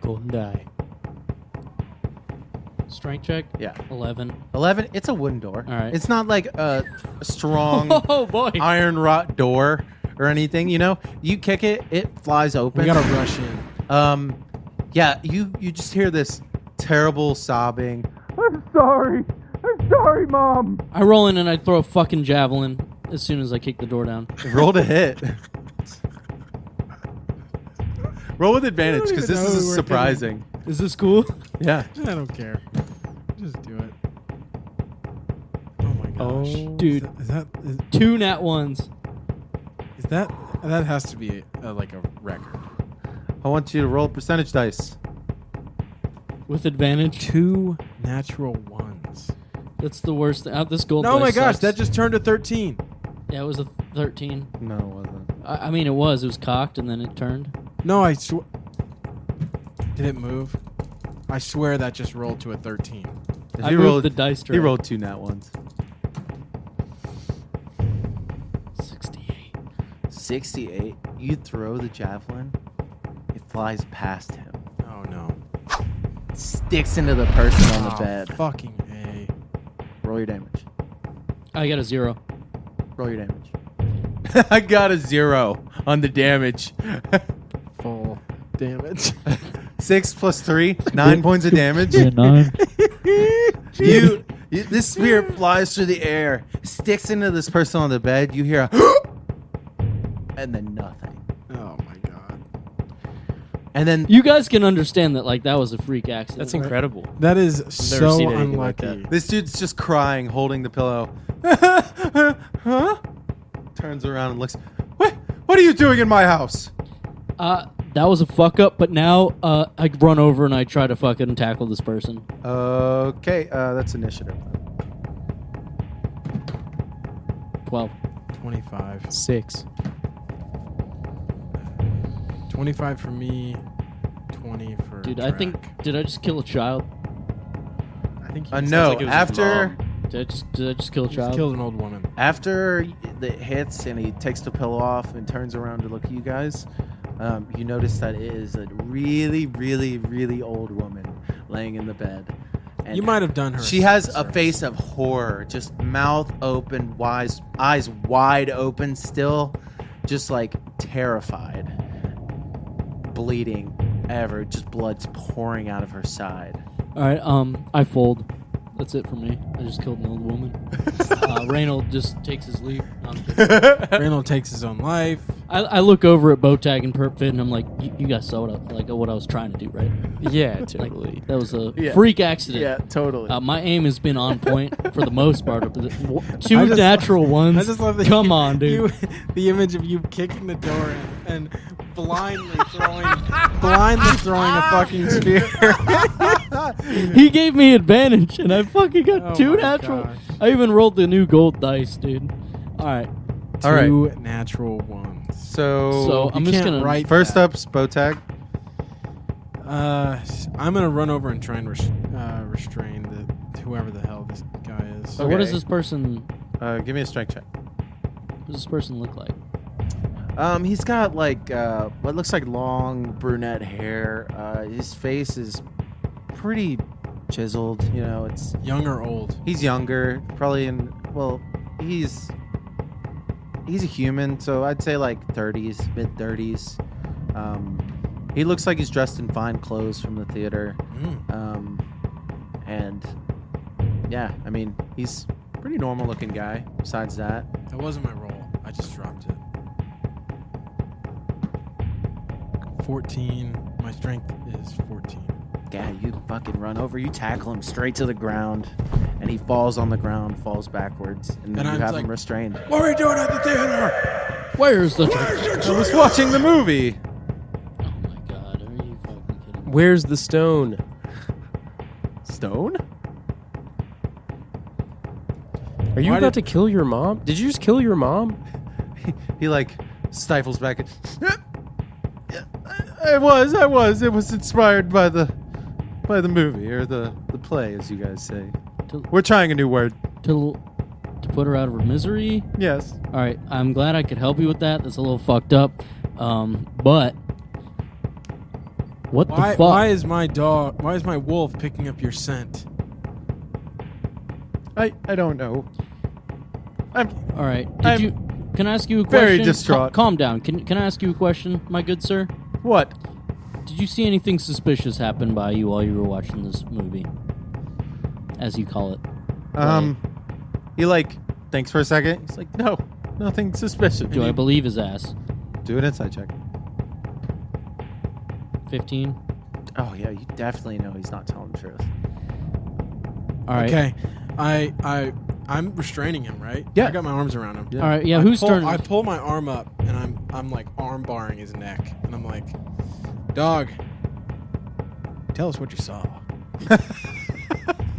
Golden die. Strength check. Yeah, 11. 11. It's a wooden door. All right. It's not like a strong Oh boy. iron wrought door or anything. You know, you kick it, it flies open. we got to rush in. Yeah, you just hear this terrible sobbing. I'm sorry, Mom. I roll in and I throw a fucking javelin as soon as I kick the door down. Roll to hit. Roll with advantage I don't because even this know is who we're surprising. Is this cool? Yeah. I don't care. Just do it. Oh my gosh. Oh. Dude. Is that 2 nat ones. that has to be like a record. I want you to roll percentage dice. With advantage. 2 natural ones. That's the worst. This gold Oh my dice gosh, sucks. that just turned to 13. Yeah, it was a 13. No, it wasn't. I mean, it was. It was cocked and then it turned. No, I swear. Did it move? I swear that just rolled to a 13. I He moved rolled the dice tray. He rolled 2 nat ones. 68. 68. You throw the javelin. It flies past him. Oh no. Sticks into the person on the Oh, bed. Fucking A. Roll your damage. I got a 0. Roll your damage. I got a 0 on the damage. Full damage. 6 plus 3, 9 points of damage. 9. This spear flies through the air, sticks into this person on the bed. You hear a and then nothing. Oh my god. And then You guys can understand that, like, that was a freak accident. That's right? incredible. That is never so seen anything like unlucky. that. this dude's just crying, holding the pillow. Huh? Turns around and looks. What are you doing in my house? That was a fuck up, but now I run over and I try to fucking tackle this person. Okay, that's initiative. 12. 25. 6. 25 for me. 20 for. Dude, I think, did I just kill a child? I think. No, like it was his after mom. Did I just kill a He child? killed an old woman. after it hits and he takes the pillow off and turns around to look at you guys, you notice that it is a really, really, really old woman laying in the bed. And You might have done her. she has a service. face of horror, just mouth open, eyes wide open, still just like terrified, bleeding, just blood's pouring out of her side. All right, I fold. That's it for me. I just killed an old woman. Reynold just takes his leave. No, I'm kidding. Reynold takes his own life. I look over at Bowtag and Perpfit and I'm like, you guys saw what I was trying to do, right? Yeah, totally. That was a Yeah. freak accident. Yeah, totally. My aim has been on point for the most part. Of the, I two just- natural ones. I just love that. Come on, dude. The image of you kicking the door and blindly throwing a fucking spear. He gave me advantage, and I fucking got Oh two my natural. gosh. I even rolled the new gold dice, dude. All right, All right. 2 natural ones. so I'm You just can't gonna. write First that. up's Bowtag. I'm gonna run over and try and restrain whoever the hell this guy is. So what does Okay. this person? Give me a strength check. What does this person look like? He's got like what looks like long brunette hair. His face is pretty chiseled. You know, it's Young or old? he's younger, probably he's a human, so I'd say like 30s, mid 30s. He looks like he's dressed in fine clothes from the theater. And yeah, I mean, he's a pretty normal looking guy. Besides that, That wasn't my roll. I just dropped it. 14. My strength is 14. yeah, you fucking run over, you tackle him straight to the ground, and he falls on the ground, falls backwards, and then And you I'm have like- him restrained. What are you doing at the theater? Where's the? I was watching the movie. Oh my god! Are you fucking kidding me? Where's the stone? Stone? Are you Why about did- to kill your mom? Did you just kill your mom? He like stifles back. I was. It was inspired by the movie or the play, as you guys say. To, We're trying a new word. to put her out of her misery. Yes. All right, I'm glad I could help you with that. That's a little fucked up, but what the fuck? Why is my wolf picking up your scent? I don't know. I'm All right, I'm Can I ask you a question? very distraught. Calm down. Can I ask you a question, my good sir? what? Did you see anything suspicious happen by you while you were watching this movie, as you call it? He like thinks for a second. He's like, no, nothing suspicious. Do I believe his ass? Do an insight check. 15. Oh yeah, you definitely know he's not telling the truth. All right. Okay, I'm restraining him, right? Yeah. I got my arms around him. Yeah. All right. Yeah. I Whose pull, turn? I pull my arm up and I'm like arm barring his neck, and I'm like, dog, tell us what you saw.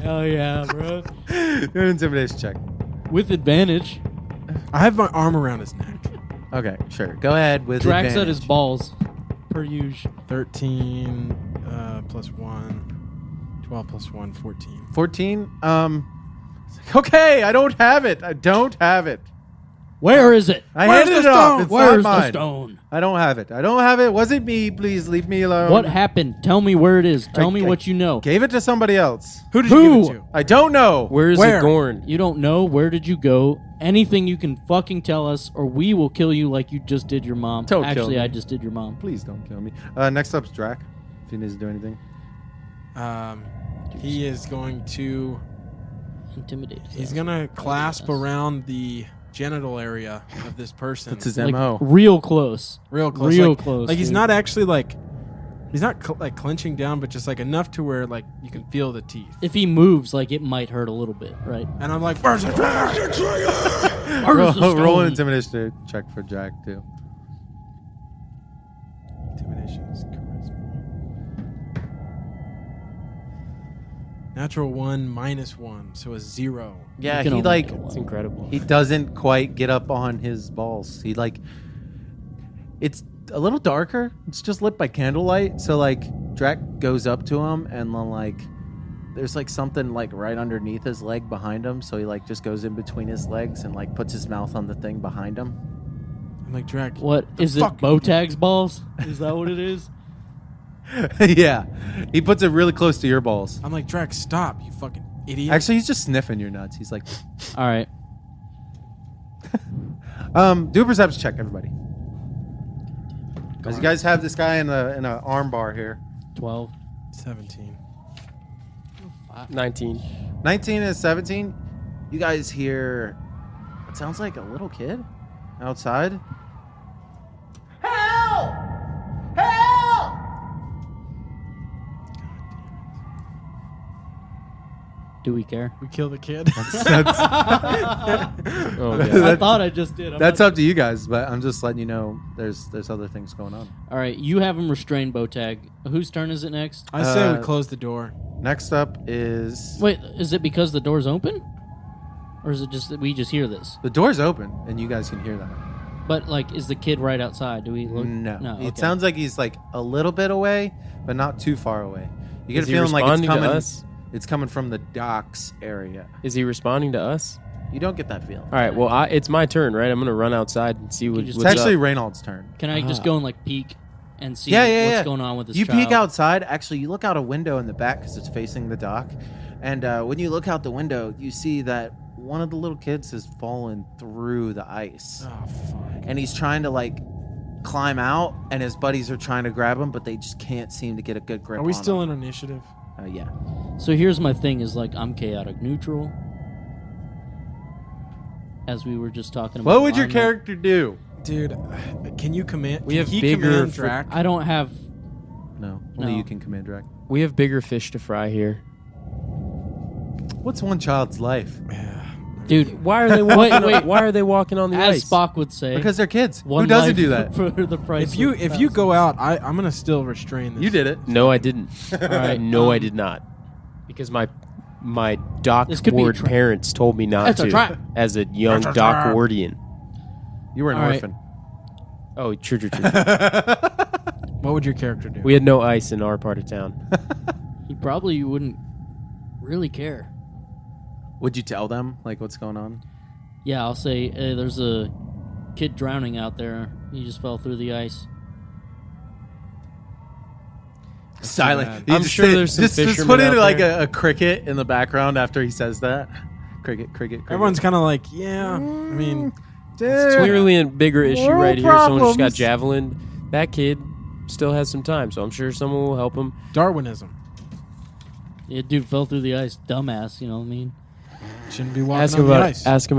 Hell yeah, bro. Do an intimidation check. With advantage. I have my arm around his neck. Okay, sure. Go ahead with Drax at his advantage. balls, per usual. 13 plus 1, 12 plus 1, 14. 14. Okay, I don't have it. Where is it? I Where's handed the it off. stone? It's Where's not the mine. stone? I don't have it. Was it me? Please leave me alone. What happened? Tell me where it is. Tell me I what you know. Gave it to somebody else. Who did you Who? give it to? I don't know. Where is Where? it Gorn? You don't know? Where did you go? Anything you can fucking tell us, or we will kill you like you just did your mom. Don't kill Actually, me. I just did your mom. Please don't kill me. Next up's Drac. If he needs to do anything. He is going to. Intimidated. He's gonna clasp around the genital area of this person. That's his like, MO. real close. real close. real like, close, Like he's dude. not actually like He's not like clenching down, but just like enough to where like you can feel the teeth. If he moves, like it might hurt a little bit, right? And I'm like, where's the trigger? Where's the Roll an stone? intimidation check for Jack too. Intimidation is charisma. Natural 1 -1, so a 0. Yeah, You can he only like get one. It's incredible. he doesn't quite get up on his balls. He like it's a little darker. It's just lit by candlelight. So like Drac goes up to him and then like there's like something like right underneath his leg behind him. So he like just goes in between his legs and like puts his mouth on the thing behind him. I'm like, Drac. What is it? fuck? Botag's balls? Is that what it is? Yeah, he puts it really close to your balls. I'm like, Drac, stop, you fucking idiot. Actually, he's just sniffing your nuts. He's like, All right. do a perception check, everybody. As you guys have this guy in a arm bar here. 12. 17. 19. 19 and 17. You guys hear it sounds like a little kid outside. Help! Help! Do we care? We kill the kid. That's, Oh, yeah. I thought I just did. that's up to you guys, but I'm just letting you know there's other things going on. All right, you have him restrained, Botag. Whose turn is it next? I say we close the door. Next up is Wait, is it because the door's open? Or is it just that we just hear this? the door's open and you guys can hear that. But, like, is the kid right outside? Do we look? No, okay. it sounds like he's like a little bit away, but not too far away. You get Is a he feeling like it's responding to coming. us? It's coming from the docks area. Is he responding to us? You don't get that feeling. All right. Well, it's my turn, right? I'm gonna run outside and see what, just- It's what's actually up. Reynald's turn. Can I just go and, like, peek and see Yeah. what's going on with this You child? peek outside. Actually, you look out a window in the back because it's facing the dock. And when you look out the window, you see that one of the little kids has fallen through the ice. Oh, fuck. And he's trying to, like, climb out, and his buddies are trying to grab him, but they just can't seem to get a good grip Are we on still him. in initiative? Yeah. So here's my thing is, like, I'm chaotic neutral. As we were just talking about. What would your alignment. character do? Dude, can you command? We can have he bigger command fr- Drac? I don't have... No. Only No. you can command Drac. We have bigger fish to fry here. What's one child's life? Dude, Why are they walking? wait. Why are they walking on the as ice? Spock would say... Because they're kids. one Who doesn't life do that? For the price If you of if you go thousands. out, I'm gonna still restrain this. You did it. No, I didn't. All right, No, I did not. Because my dock This could be a ward trap. parents told me not It's a to. trap. As a young It's a dock trap. wardian. You were an All right. orphan. Oh, true. What would your character do? We had no ice in our part of town. He probably wouldn't really care. Would you tell them like what's going on? Yeah, I'll say there's a kid drowning out there. He just fell through the ice. Silent. bad. You I'm just sure say- there's some just fishermen put in out like there. a cricket in the background after he says that. Cricket. Everyone's kind of like, yeah. I mean, It's clearly a bigger issue More right here. Someone just got problems. javelin. That kid still has some time, so I'm sure someone will help him. Darwinism. Yeah, dude fell through the ice. Dumbass, you know what I mean? Shouldn't be walking Ask on him the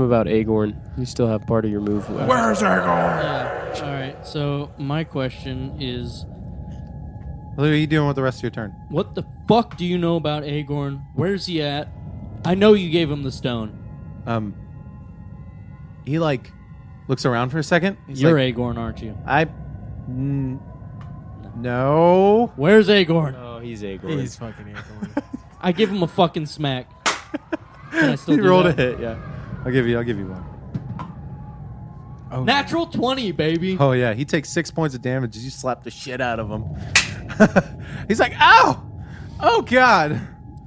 about ice. Agorn. You still have part of your move left. Where's Aragorn? Yeah. All right. So my question is, What are you doing with the rest of your turn? what the fuck do you know about Agorn? Where's he at? I know you gave him the stone. He like looks around for a second. He's You're like, Agorn, aren't you? No. Where's Agorn? Oh, he's Agorn. He's fucking Aragorn. I give him a fucking smack. Can I still He do rolled that? a hit. Yeah. I'll give you one. Oh, Natural 20, baby. Oh yeah. He takes 6 points of damage as you slap the shit out of him. He's like, ow! Oh god.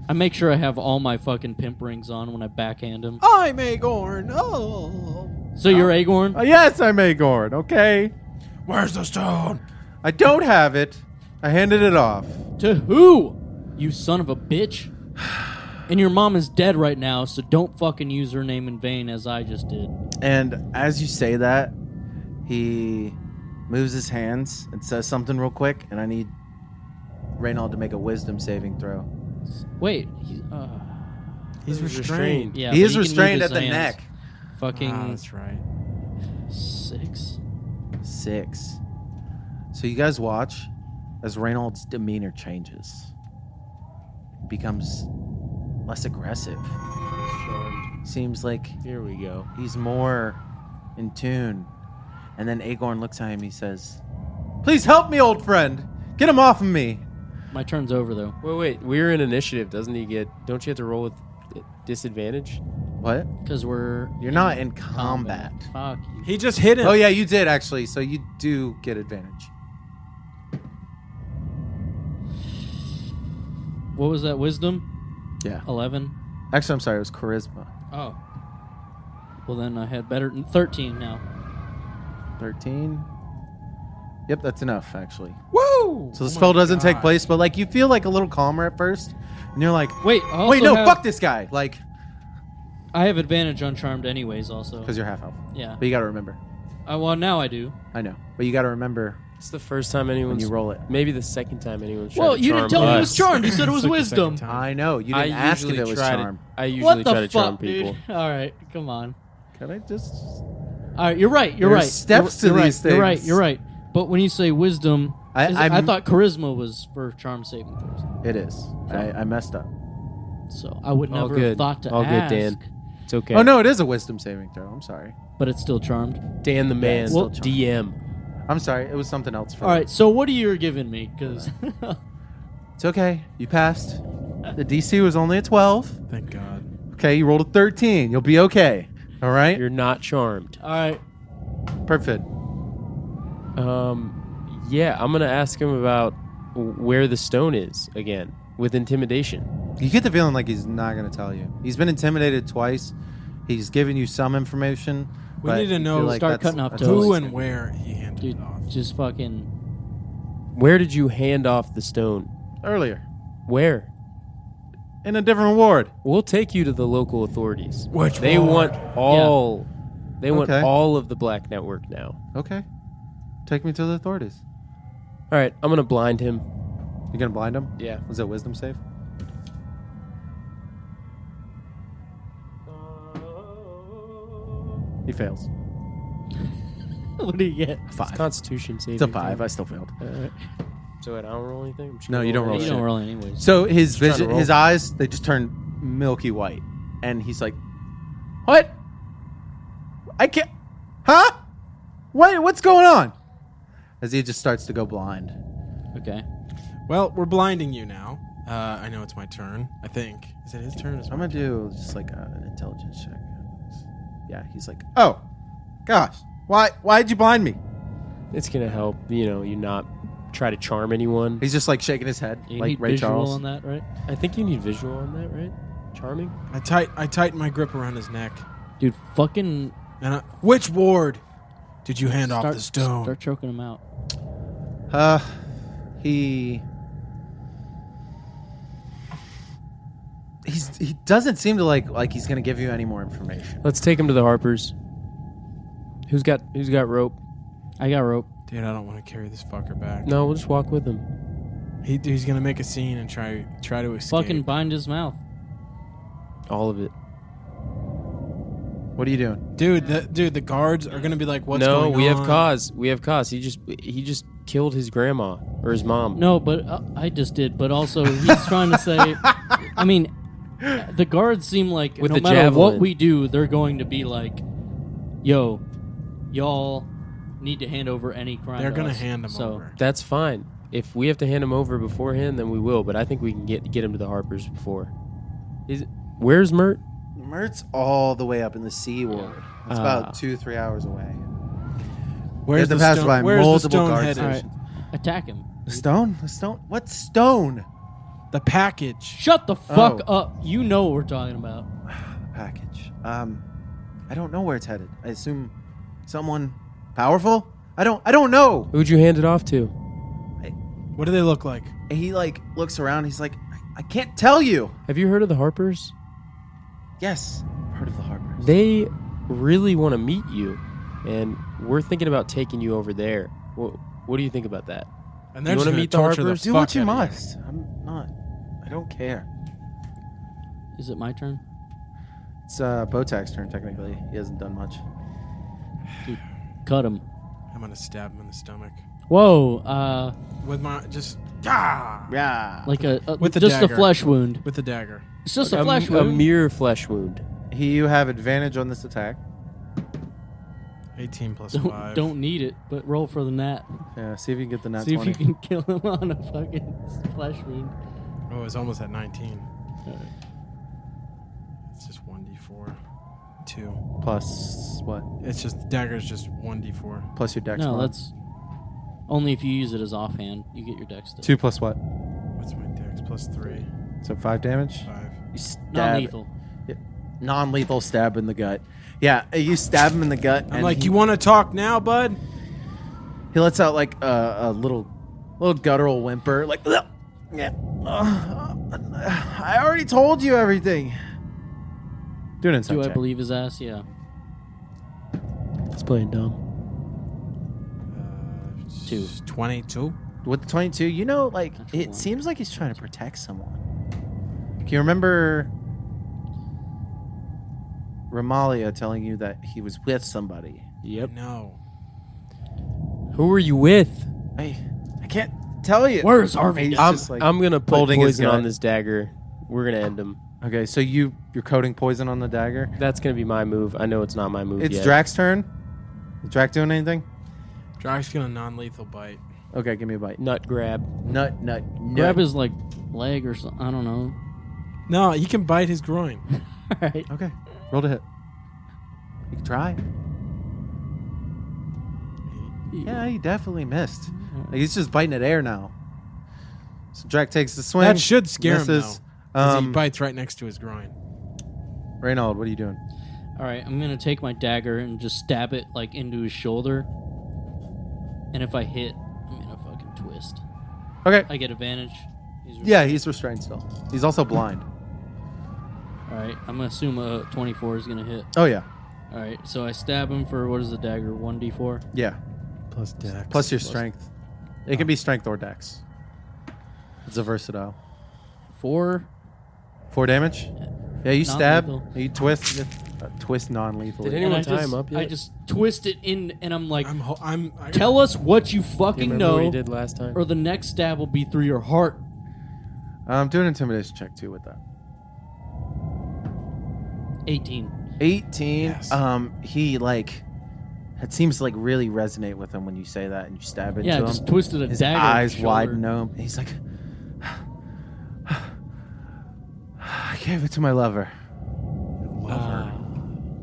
I make sure I have all my fucking pimp rings on when I backhand him. I'm Aragorn. Oh. So you're Agorn? Oh, yes, I'm Agorn. Okay. Where's the stone? I don't have it. I handed it off. To who? You son of a bitch. And your mom is dead right now, so don't fucking use her name in vain as I just did. And as you say that, he moves his hands and says something real quick, and I need Reynald to make a wisdom saving throw. Wait. He's He's restrained. Yeah, he but is can move restrained his at the hands. neck. Fucking Ah, that's right. 6. 6. So you guys watch as Reynolds' demeanor changes. He becomes less aggressive. Seems like Here we go. he's more in tune. And then Agorn looks at him. He says, "Please help me, old friend. Get him off of me." My turn's over though. Wait. We're in initiative. Don't you have to roll with disadvantage? What? Because we're You're not in combat. Fuck you. He just hit him. Oh yeah, you did actually. So you do get advantage. What was that? Wisdom? Yeah. 11. Actually, I'm sorry. It was charisma. Oh. Well, then I had better. 13 now. 13. Yep, that's enough actually. Woo! So the spell doesn't take place, but like you feel like a little calmer at first, and you're like, Wait, I also "Wait, no, have- fuck this guy!" Like, I have advantage on Charmed anyways, also. because you're half elf. Yeah. But you got to remember. Well, now I do. I know, but you got to remember It's the first time when anyone's. you roll it. Maybe the second time anyone's. Well, tried to you charm didn't tell me it was us. charmed. You said it was It's like the second wisdom. time. I know you didn't ask if it was charm. I usually What the try to charm fuck, people. dude? All right, come on. Can I just? All right, you're right. You're There's right. steps to You're right, these You're right. things. You're right. But when you say wisdom, I- I I'm- thought charisma was for charm saving throws. It is. I messed up. So I would All never have good. thought to All good, ask. Dan. It's okay. Oh no, it is a wisdom saving throw. I'm sorry. But it's still charmed. Dan the man. it's still DM. I'm sorry. It was something else. For All right. So what are you giving me? Because It's okay. You passed. The DC was only a 12. Thank God. Okay, you rolled a 13. You'll be okay. All right. You're not charmed. all right. Perfect. Yeah, I'm gonna ask him about where the stone is again with intimidation. You get the feeling like he's not going to tell you. He's been intimidated twice. He's given you some information. We but need to you know- feel like Start that's- cutting off that's toes. all Who he's and gonna where he handed Dude, it off. just fucking. Where did you hand off the stone? do. Earlier. Where? In a different ward. We'll take you to the local authorities. Which they ward? want all. They want Okay. all of the Black Network now. Okay. Take me to the authorities. All right, I'm gonna blind him. You going to blind him? Yeah. Was it wisdom save? He fails. What do you get? It's 5. Constitution saving. It's a 5. throw. I still failed. So wait, I don't roll anything. I'm just No, gonna you don't roll You shit. don't roll anyways. So his trying to vision, roll. his eyes, they just turn milky white, and he's like, "What? I can't, huh? What's going on?" As he just starts to go blind. Okay. Well, we're blinding you now. I know it's my turn. I think. Is it his turn? I'm gonna do just like an intelligence check. Yeah, he's like, "Oh, gosh, why'd you blind me?" It's gonna help. You not try to charm anyone. He's just like shaking his head, You like need Ray visual Charles. on that, right? I think you need visual on that, right? Charming. I tighten my grip around his neck. Dude, fucking Which ward did you hand off start, the stone? start choking him out. He doesn't seem to like he's gonna give you any more information. Let's take him to the Harpers. Who's got rope? I got rope. Dude, I don't want to carry this fucker back. No, we'll just walk with him. He's gonna make a scene and try to escape. Fucking bind his mouth. All of it. What are you doing? Dude, the guards are gonna be like, "What's going on?" No, we have cause. We have cause. He just killed his grandma or his mom. No, but I just did. But also, he's trying to say. I mean, the guards seem like With no the matter javelin. what we do, they're going to be like, "Yo, y'all need to hand over any crime." They're to gonna us." hand him so, over. That's fine. If we have to hand him over beforehand, then we will. But I think we can get him to the Harpers before. Where's Mert? Mert's all the way up in the C ward. It's about 2-3 hours away. Where's You the have to pass stone? by Where's the multiple stone guard headed? stations. attack him. The stone? The stone? What stone? The package. Shut the fuck Oh. up. You know what we're talking about. Package. I don't know where it's headed. I assume someone powerful? I don't know. Who'd you hand it off to? What do they look like? He like looks around. He's like, I can't tell you. Have you heard of the Harpers? Yes, heard of the Harpers. They really want to meet you, and we're thinking about taking you over there. What do you think about that? And they're You just wanna gonna meet the torture Harpers? the Do fuck what you out of must. I'm not. I don't care. Is it my turn? It's Botak's turn technically. He hasn't done much. Cut him. I'm gonna stab him in the stomach. Whoa. With my just ah Yeah. Like a With the just dagger. a flesh wound. with the dagger. It's just a flesh A wound. mere flesh wound. You have advantage on this attack. 18 plus Don't, 5. don't need it, but roll for the nat. Yeah, see if you can get the nat See 20. if you can kill him on a fucking flesh wound. Oh, it's almost at 19. It's just 1d4. 2. Plus what? It's just dagger's just 1d4. Plus your dex. No, mod. that's only if you use it as offhand. You get your dex. 2 plus what? What's my dex? Plus 3. So 5 damage? 5. You stab. Non-lethal. Non-lethal stab in the gut. Yeah, you stab him in the gut. I'm and like, he, you want to talk now, bud? he lets out like a little guttural whimper. Like, "Ugh, yeah. I already told you everything. Do an insight Do I check. believe his ass? Yeah. It's playing dumb. 2. 22. With the 22, you know, like, Natural it one. seems like he's trying to protect someone. Can you remember Ramalia telling you that he was with somebody? Yep. No. Who were you with? I can't tell you. Where's Harvey? He's I'm, just, like, I'm gonna put holding his poison on gut. this dagger. We're gonna end him. Okay, so you're coating poison on the dagger. That's gonna be my move. I know it's not my move It's yet. Drax's turn. Is Drax doing anything? Drax gonna non-lethal bite. Okay, give me a bite. Nut grab. Nut. Grab his like leg or something. I don't know. No, he can bite his groin. All right. Okay, roll to hit. You can try. Yeah, he definitely missed. Like, he's just biting at air now. So Drax takes the swing. That should scare him, misses. though. 'Cause he bites right next to his groin. Reynald, what are you doing? All right. I'm gonna take my dagger and just stab it like into his shoulder. And if I hit, I'm gonna fucking twist. Okay. I get advantage. Yeah, he's restrained still. He's also blind. All right. I'm gonna assume a 24 is gonna hit. Oh yeah, All right. So I stab him for what is the dagger? 1d4. yeah. Plus dex. Plus your strength. It can be strength or dex. It's a versatile. 4. 4 damage. Yeah, you stab. Non-lethal. You twist. Twist non-lethal. Did And anyone I tie just, him up yet? I just twist it in, and I'm like, I tell us what you Do you fucking remember what know, he did last time? or the next stab will be through your heart. Do an intimidation check too with that. 18. 18. Yes. He like. It seems to like really resonate with him when you say that and you stab into Yeah, I him. just twisted a His dagger. in eyes shoulder. widen open. He's like, I gave it to my lover.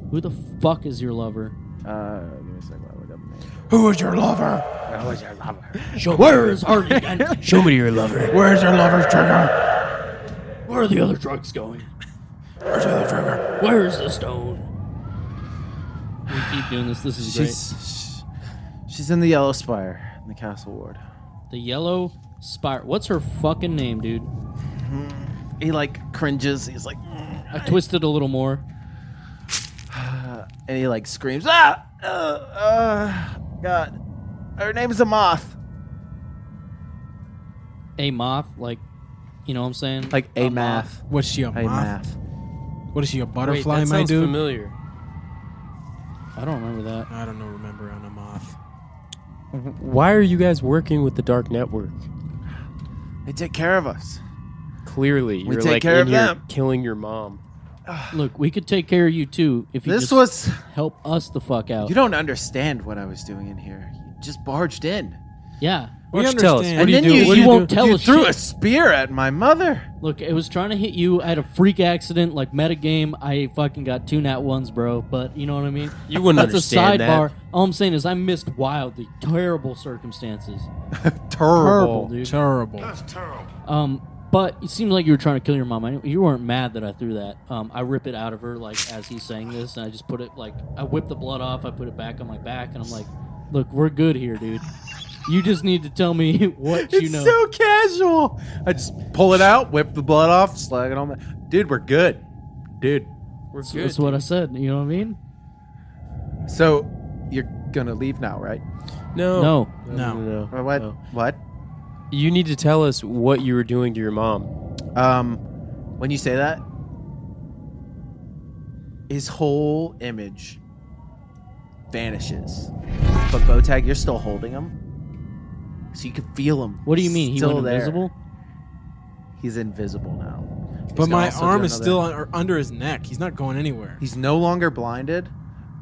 Who the fuck is your lover? Give me a second. I'll look up the name. Who is your lover? Who is your lover? Where is Harvey? And Show me your lover. Where's your lover's trigger? where are the other drugs going? Where's the other trigger? Where is the stone? We keep doing this. This is She's in the Yellow Spire in the Castle Ward. great. The yellow spire. What's her fucking name, dude? He like cringes. He's like, I twisted a little more. and he like screams, God, her name is a moth. A moth, like, you know what I'm saying? Like a math. What's she, a A moth? math. What is she, a Wait, butterfly, that my sounds dude? familiar. I don't remember that. I don't know, remember on a moth. Why are you guys working with the Dark Network? They take care of us. Clearly, We you're take like care in of here them. killing your mom. Look, we could take care of you too if you This just was. help us the fuck out. You don't understand what I was doing in here. You just barged in. Yeah. Why We don't you tell us? understand. What do And you then do? you- What do you do? won't tell You us threw shit. a spear at my mother. Look, it was trying to hit you. I had a freak accident, like meta game. I fucking got 2 nat ones, bro. But you know what I mean? You wouldn't That's a understand sidebar. that. All I'm saying is I missed wildly. Terrible circumstances. Terrible. dude. Terrible. But it seemed like you were trying to kill your mom. You weren't mad that I threw that. I rip it out of her, like, as he's saying this, and I just put it, like, I whip the blood off, I put it back on my back, and I'm like, look, we're good here, dude. You just need to tell me what you It's know. so casual. I just pull it out, whip the blood off, slag it on my. Dude, we're good. Dude. We're That's, good. that's what I said. You know what I mean? So you're gonna leave now, right? No. No. No. Or what? No. What? You need to tell us what you were doing to your mom. When you say that, his whole image vanishes. But Botag, you're still holding him. so you can feel him. What do you mean? He Still went there. invisible? He's invisible now. He's But gonna my also do arm is another- still under his neck. He's not going anywhere. He's no longer blinded,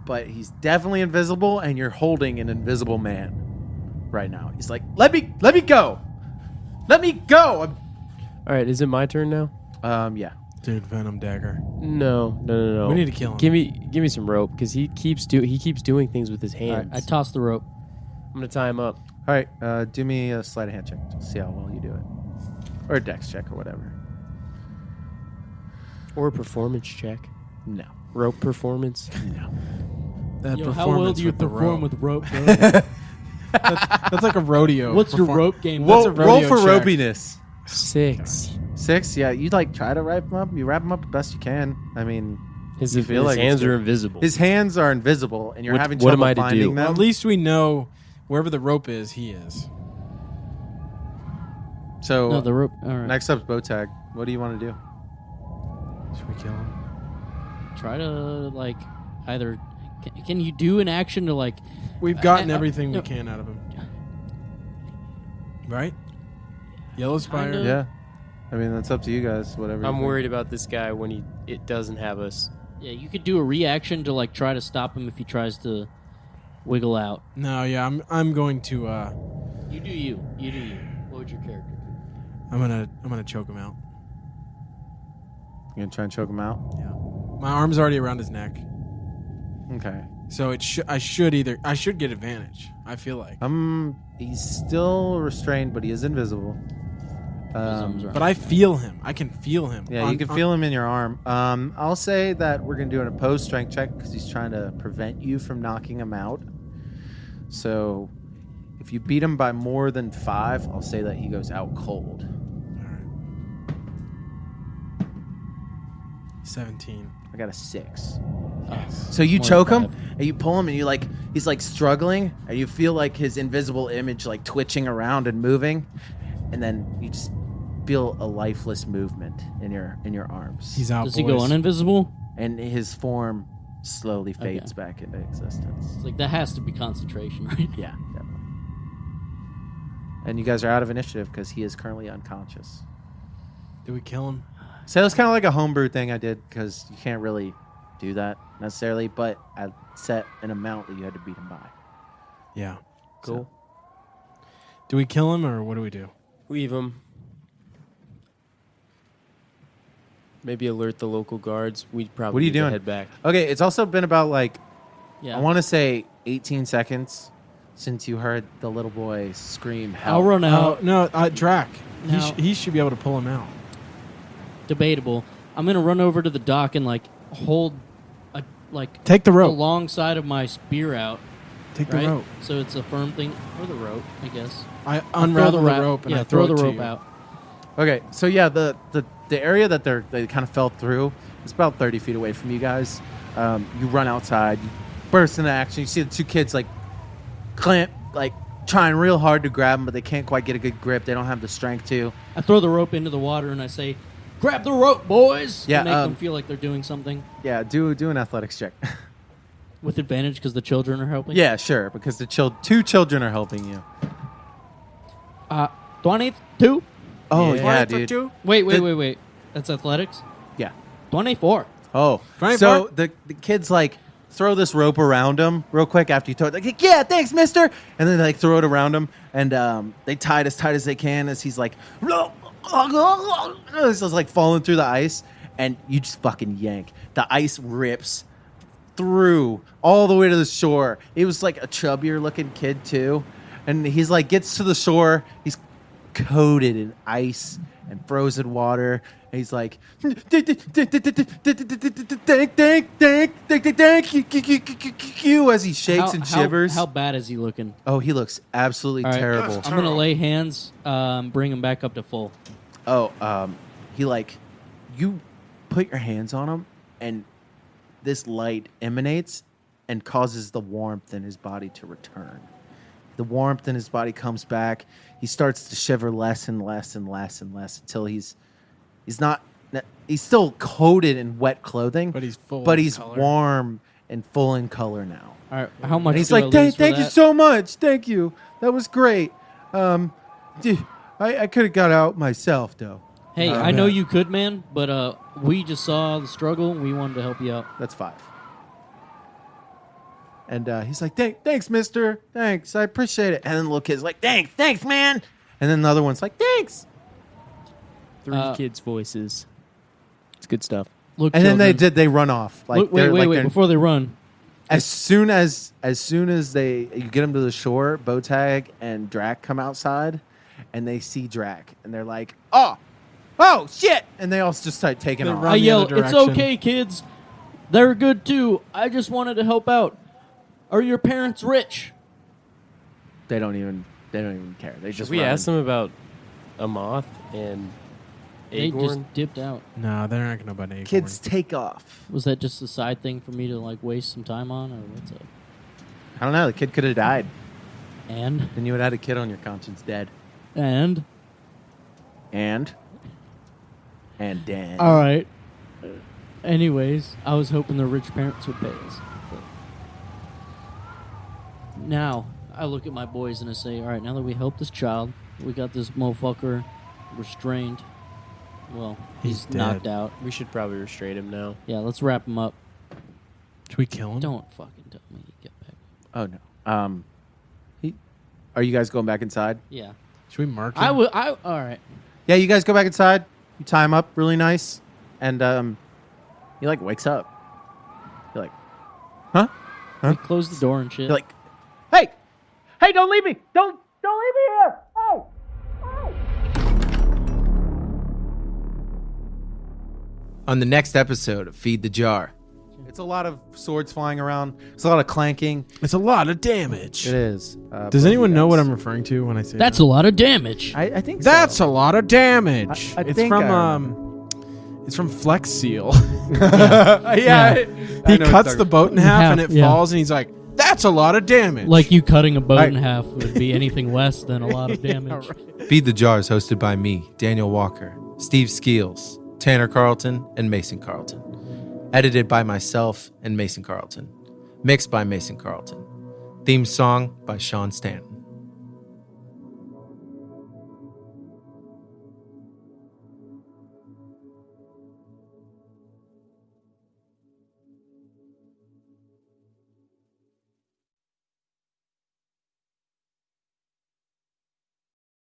but he's definitely invisible, and you're holding an invisible man right now. He's like, let me go. Let me go. All right, is it my turn now? Yeah. Dude, Venom Dagger. No. We need to kill him. Give me some rope because he keeps doing things with his All hands. right, I tossed the rope. I'm gonna tie him up. All right, do me a sleight of hand check. See how well you do it. Or a dex check or whatever. Or a performance check. No. Rope performance. No. That Yo, how well performance do you with the perform rope. with rope, bro? That's like a rodeo. What's your perform- rope game? What's a Roll rodeo for check? ropiness. 6. 6? Yeah, you like try to wrap him up. You wrap him up the best you can. I mean, His, You feel his like it's hands good. are invisible. his hands are invisible, and you're What- having what trouble am I to finding do? them. Well, at least we know wherever the rope is, he is. So No, the rope. All right. next up's bow tag. What do you want to do? Should we kill him? Try to like either. Can you do an action to like? We've gotten I- everything no. we can out of him. Right? Yellow Spire. Kinda. Yeah. I mean, that's up to you guys. Whatever. you I'm think. worried about this guy when it doesn't have us. Yeah, you could do a reaction to like try to stop him if he tries to wiggle out. No, yeah, I'm going to You do you. You do you. What would your character do? I'm gonna choke him out. You gonna try and choke him out? Yeah. My arm's already around his neck. Okay. So I should get advantage. I feel like. He's still restrained, but he is invisible. arms are- But I feel him. I can feel him. Yeah, you can feel him in your arm. I'll say that we're gonna do an opposed strength check because he's trying to prevent you from knocking him out. So, if you beat him by more than 5, I'll say that he goes out cold. All right. 17. I got a 6. Oh, So you more choke than him and you pull him and he's like struggling and you feel like his invisible image like twitching around and moving, and then you just feel a lifeless movement in your arms. He's out. Does he go boys. uninvisible? And his form slowly fades back into existence. It's like that has to be concentration, right? Yeah, definitely. And you guys are out of initiative because he is currently unconscious. Do we kill him? So it's kind of like a homebrew thing I did because you can't really do that necessarily, but I set an amount that you had to beat him by. Yeah. Cool. Do we kill him or what do we do? Leave him. Maybe alert the local guards. We'd probably What are you need to doing? head back. Okay, it's also been about like, Yeah. I want to say 18 seconds since you heard the little boy scream help. I'll run out. No, Drac. Now- He should be able to pull him out. Debatable. I'm gonna run over to the dock and like hold a like Take the the rope. long side of my spear out. Take Right? the rope. So it's a firm thing, or the rope, I guess. I Throw unravel the ra- rope and yeah, I throw the it to rope you. out. Okay, so yeah, the area that they kind of fell through is about 30 feet away from you guys. You run outside, you burst into action. You see the two kids like clamp, like trying real hard to grab them, but they can't quite get a good grip. They don't have the strength to. I throw the rope into the water and I say, "Grab the rope, boys!" Yeah, to make them feel like they're doing something Yeah, do an athletics check. with advantage because the children are helping. Yeah, sure, because the two children are helping you. 22. Oh Yeah. yeah, dude. Wait. That's athletics. Yeah. 24. Oh, 24? so the kids like throw this rope around him real quick after you throw it. Like, yeah, thanks, mister. And then they like throw it around him, and they tie it as tight as they can as he's like, he's just like falling through the ice, and you just fucking yank. The ice rips through all the way to the shore. He was like a chubbier looking kid too, and he's like gets to the shore. He's coated in ice and frozen water. And he's like, thank you, as he shakes and shivers. How bad is he looking? Oh, he looks absolutely All right. terrible. I'm gonna lay hands, bring him back up to full. Oh, he like, you put your hands on him, and this light emanates and causes the warmth in his body to return. The warmth in his body comes back. He starts to shiver less and less and less and less until he's still coated in wet clothing, But he's full but in he's color. warm and full in color now. All right. How much? And he's do I like, lose for thank you that? so much. Thank you. That was great. I could have got out myself, though. Hey, I know you could, man, but we just saw the struggle and we wanted to help you out. That's 5. And he's like, thanks, mister. Thanks. I appreciate it. And then the little kid's like, thanks, man. And then the other one's like, thanks. 3 kids' voices. It's good stuff. Look, And children, then they run off. Like look, wait, they're- before they run. As soon as you get them to the shore, Botag and Drac come outside, and they see Drac, and they're like, oh shit, and they all just start taking They off. run I the yell, other "It's direction." okay, kids. They're good too. I just wanted to help out. Are your parents rich?" They don't even care. They Should just we run. ask them about a moth and They Acorn? just dipped out. No, they're not gonna know about Acorn. Kids take off. Was that just a side thing for me to like waste some time on, or what's up? I don't know. The kid could have died. And Then you would have had a kid on your conscience dead. and And dead. all right. Anyways, I was hoping the rich parents would pay us. But now I look at my boys and I say, "All right, now that we helped this child, we got this motherfucker restrained. Well, He's he's knocked dead. out. We should probably restrain him now. Yeah, let's wrap him up. Should we kill him? Don't fucking tell me you get back. Oh no. Are you guys going back inside? Yeah, Should we mark him? I would. All right. Yeah, you guys go back inside. You tie him up really nice, and he like wakes up. You're like, huh? We close the door and shit. You're like, hey, don't leave me! Don't leave me here! Oh! On the next episode of Feed the Jar, it's a lot of swords flying around. It's a lot of clanking. It's a lot of damage. It is. Does anyone know what I'm referring to when I say That's that? a lot of damage. I think so. That's a lot of damage. I it's think from it's from Flex Seal. yeah. He cuts the boat in half and it yeah. falls, and he's like, "That's a lot of damage." Like you cutting a boat Right. in half would be anything less than a lot of damage. Feed the Jar is hosted by me, Daniel Walker, Steve Skeels, Tanner Carlton, and Mason Carlton. Edited by myself and Mason Carlton. Mixed by Mason Carlton. Theme song by Sean Stanton.